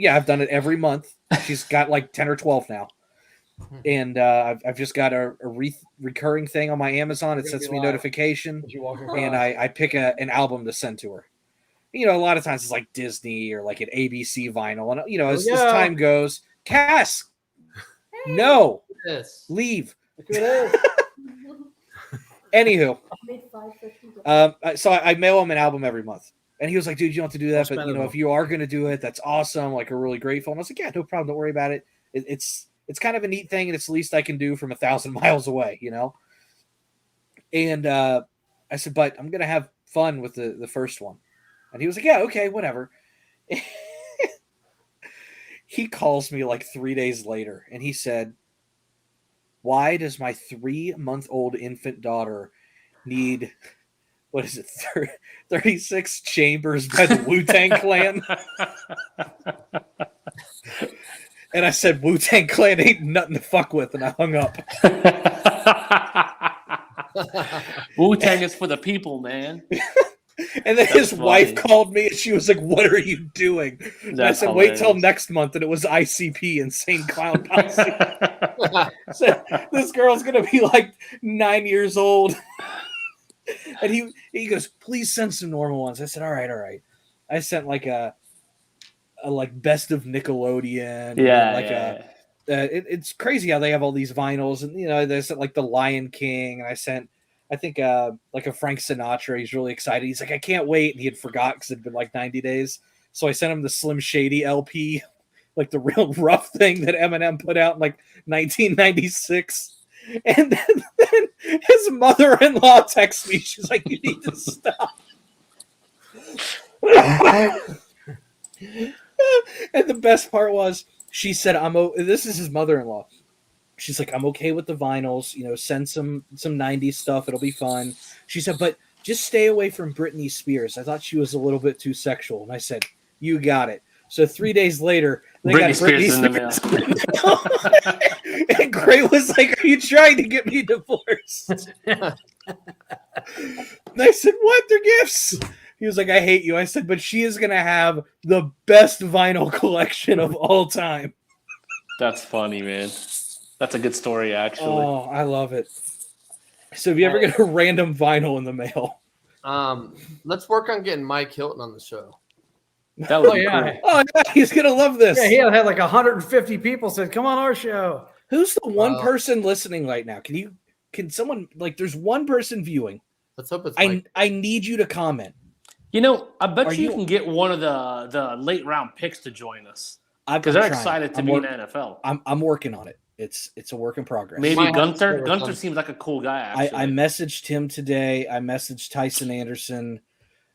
I've done it every month. She's got like 10 or 12 now. And I've just got a recurring thing on my Amazon. It sends me notification, and I pick an album to send to her. You know, a lot of times it's like Disney or like an ABC vinyl. And, you know, as time goes, Cass, no, leave. Anywho, so I mail him an album every month. And he was like, dude, you don't have to do that. But, you know, if you are going to do it, that's awesome. Like, we're really grateful. And I was like, yeah, no problem. Don't worry about it. It's kind of a neat thing, and it's the least I can do from 1,000 miles away, you know? And I said, but I'm going to have fun with the first one. And he was like, yeah, okay, whatever. He calls me like 3 days later, and he said, why does my 3-month-old infant daughter need, 36 chambers by the Wu-Tang Clan? And I said, Wu-Tang Clan ain't nothing to fuck with, and I hung up. Wu-Tang is for the people, man. And then his wife called me, and she was like, what are you doing? And I said, wait till next month, and it was ICP, Insane Clown Posse. So this girl's going to be like 9 years old. And he goes, please send some normal ones. I said, all right. I sent like a like best of Nickelodeon, it's crazy how they have all these vinyls, and there's like the Lion King, and I sent, I think like a Frank Sinatra. He's really excited. He's like, I can't wait, and he had forgot because it'd been like 90 days. So I sent him the Slim Shady LP, like the real rough thing that Eminem put out in like 1996. And then his mother-in-law texts me. She's like, you need to stop. And the best part was, she said, this is his mother-in-law. She's like, I'm okay with the vinyls. Send some 90s stuff. It'll be fun. She said, but just stay away from Britney Spears. I thought she was a little bit too sexual. And I said, you got it. So 3 days later, they got Britney Spears in the mail. And Gray was like, are you trying to get me divorced? And I said, what? They're gifts. He was like, I hate you. I said, but she is going to have the best vinyl collection of all time. That's funny, man. That's a good story, actually. Oh, I love it. So if you ever get a random vinyl in the mail. Let's work on getting Mike Hilton on the show. That would be yeah. cool. Oh, yeah, he's going to love this. Yeah, he had like 150 people said, come on our show. Who's the one person listening right now? Can someone, like, there's one person viewing. Let's hope it's Mike. I need you to comment. I bet you can get one of the late round picks to join us because they're excited to be in the NFL. I'm working on it. It's a work in progress. Maybe Gunther. Gunther seems like a cool guy. Actually, I messaged him today. I messaged Tyson Anderson.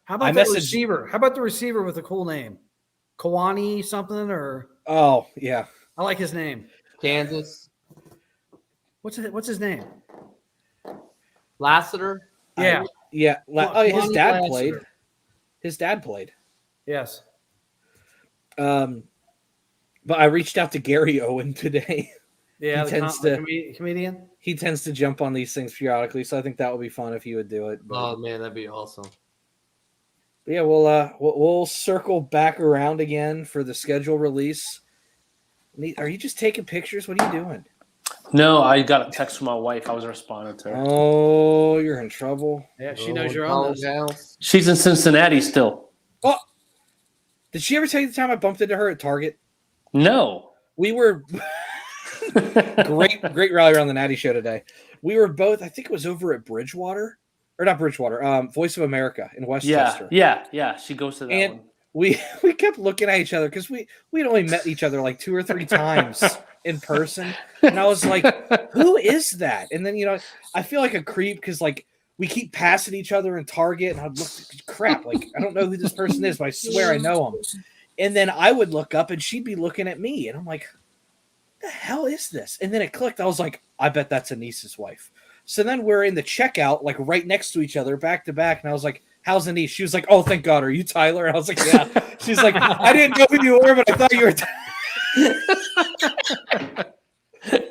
How about the receiver? How about the receiver with a cool name? Kawani something or? Oh yeah, I like his name. Kansas. What's his name? Lassiter. Yeah. His dad played. His dad played. Yes. But I reached out to Gary Owen today. Yeah, the comedian. He tends to jump on these things periodically, so I think that would be fun if he would do it. But, oh man, that'd be awesome. But yeah, we'll circle back around again for the schedule release. Are you just taking pictures? What are you doing? No, I got a text from my wife. I was responding to her. Oh, you're in trouble. Yeah, she knows you're on this. She's in Cincinnati still. Oh, did she ever tell you the time I bumped into her at Target? No. We were great rally around the Natty show today. We were both, I think it was over at Bridgewater, or not Bridgewater, Voice of America in Westchester. Yeah. She goes to that and one. We kept looking at each other because we'd only met each other like 2 or 3 times in person, and I was like, "Who is that?" And then I feel like a creep because like we keep passing each other in Target, and I'd look, crap, like I don't know who this person is, but I swear I know him. And then I would look up, and she'd be looking at me, and I'm like, "The hell is this?" And then it clicked. I was like, "I bet that's Anis's wife." So then we're in the checkout, like right next to each other, back to back, and I was like, how's Anis? She was like, oh, thank God. Are you Tyler? And I was like, yeah. She's like, I didn't know who you were, but I thought you were.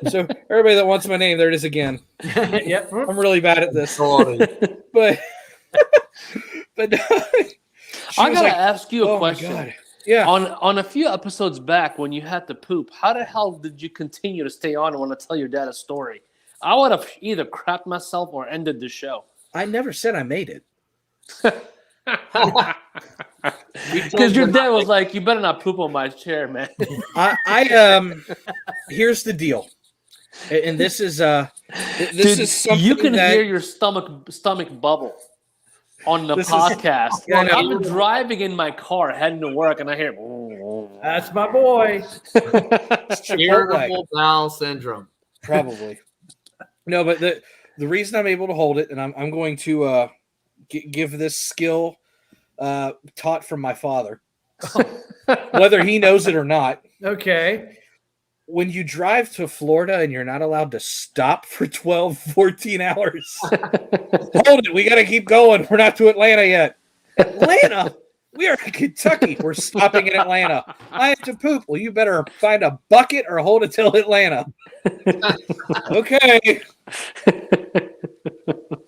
So everybody that wants my name, there it is again. Yep. I'm really bad at this. but I gotta ask you a question. My God. Yeah. On a few episodes back when you had to poop, how the hell did you continue to stay on and want to tell your dad a story? I would have either crapped myself or ended the show. I never said I made it. Because your dad was like, you better not poop on my chair, man. Here's the deal. And this is is something you can hear your stomach bubble on the podcast. I've been driving in my car heading to work and I hear that's my boy. Irritable bowel syndrome. Probably. No, but the reason I'm able to hold it, and I'm going to give this skill taught from my father, whether he knows it or not. Okay. When you drive to Florida and you're not allowed to stop for 12, 14 hours, hold it. We got to keep going. We're not to Atlanta yet. Atlanta? We are in Kentucky. We're stopping in Atlanta. I have to poop. Well, you better find a bucket or hold it till Atlanta. Okay.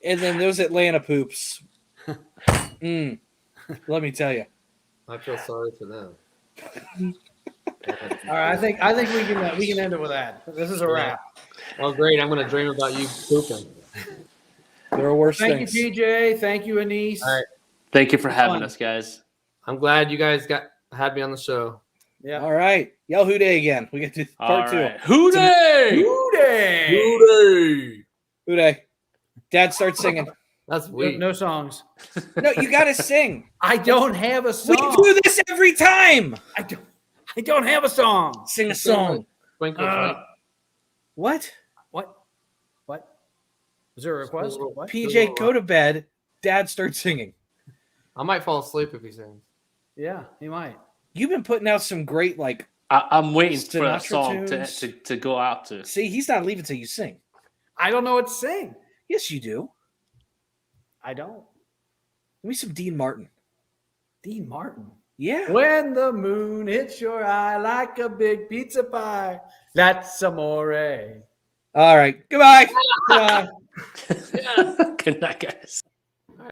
And then those Atlanta poops. Let me tell you. I feel sorry for them. All right, I think we can end it with that. This is a wrap. Oh, great! I'm going to dream about you pooping. There are worse things. Thank you, PJ. Thank you, Anis. All right. Thank you for having us, guys. I'm glad you guys had me on the show. Yeah. All right. Yell Who Day again. We get to part two. Right. Who Day? Hootie! Who Day. Dad starts singing. That's No, weak. no songs. No, you got to sing. I don't have a We song. do this every time. I don't have a song. Sing a song. Twinkle, twinkle. What? What? Was there a request? What? PJ, go to bed. Dad starts singing. I might fall asleep if he sings. Yeah, he might. You've been putting out some great, I'm waiting for that Sinatra song tunes. to go out to. See, he's not leaving till you sing. I don't know what to sing. Yes, you do. I don't. Give me some Dean Martin. Dean Martin. Yeah. When the moon hits your eye like a big pizza pie, that's amore. All right. Goodbye. Goodbye. Good night, guys.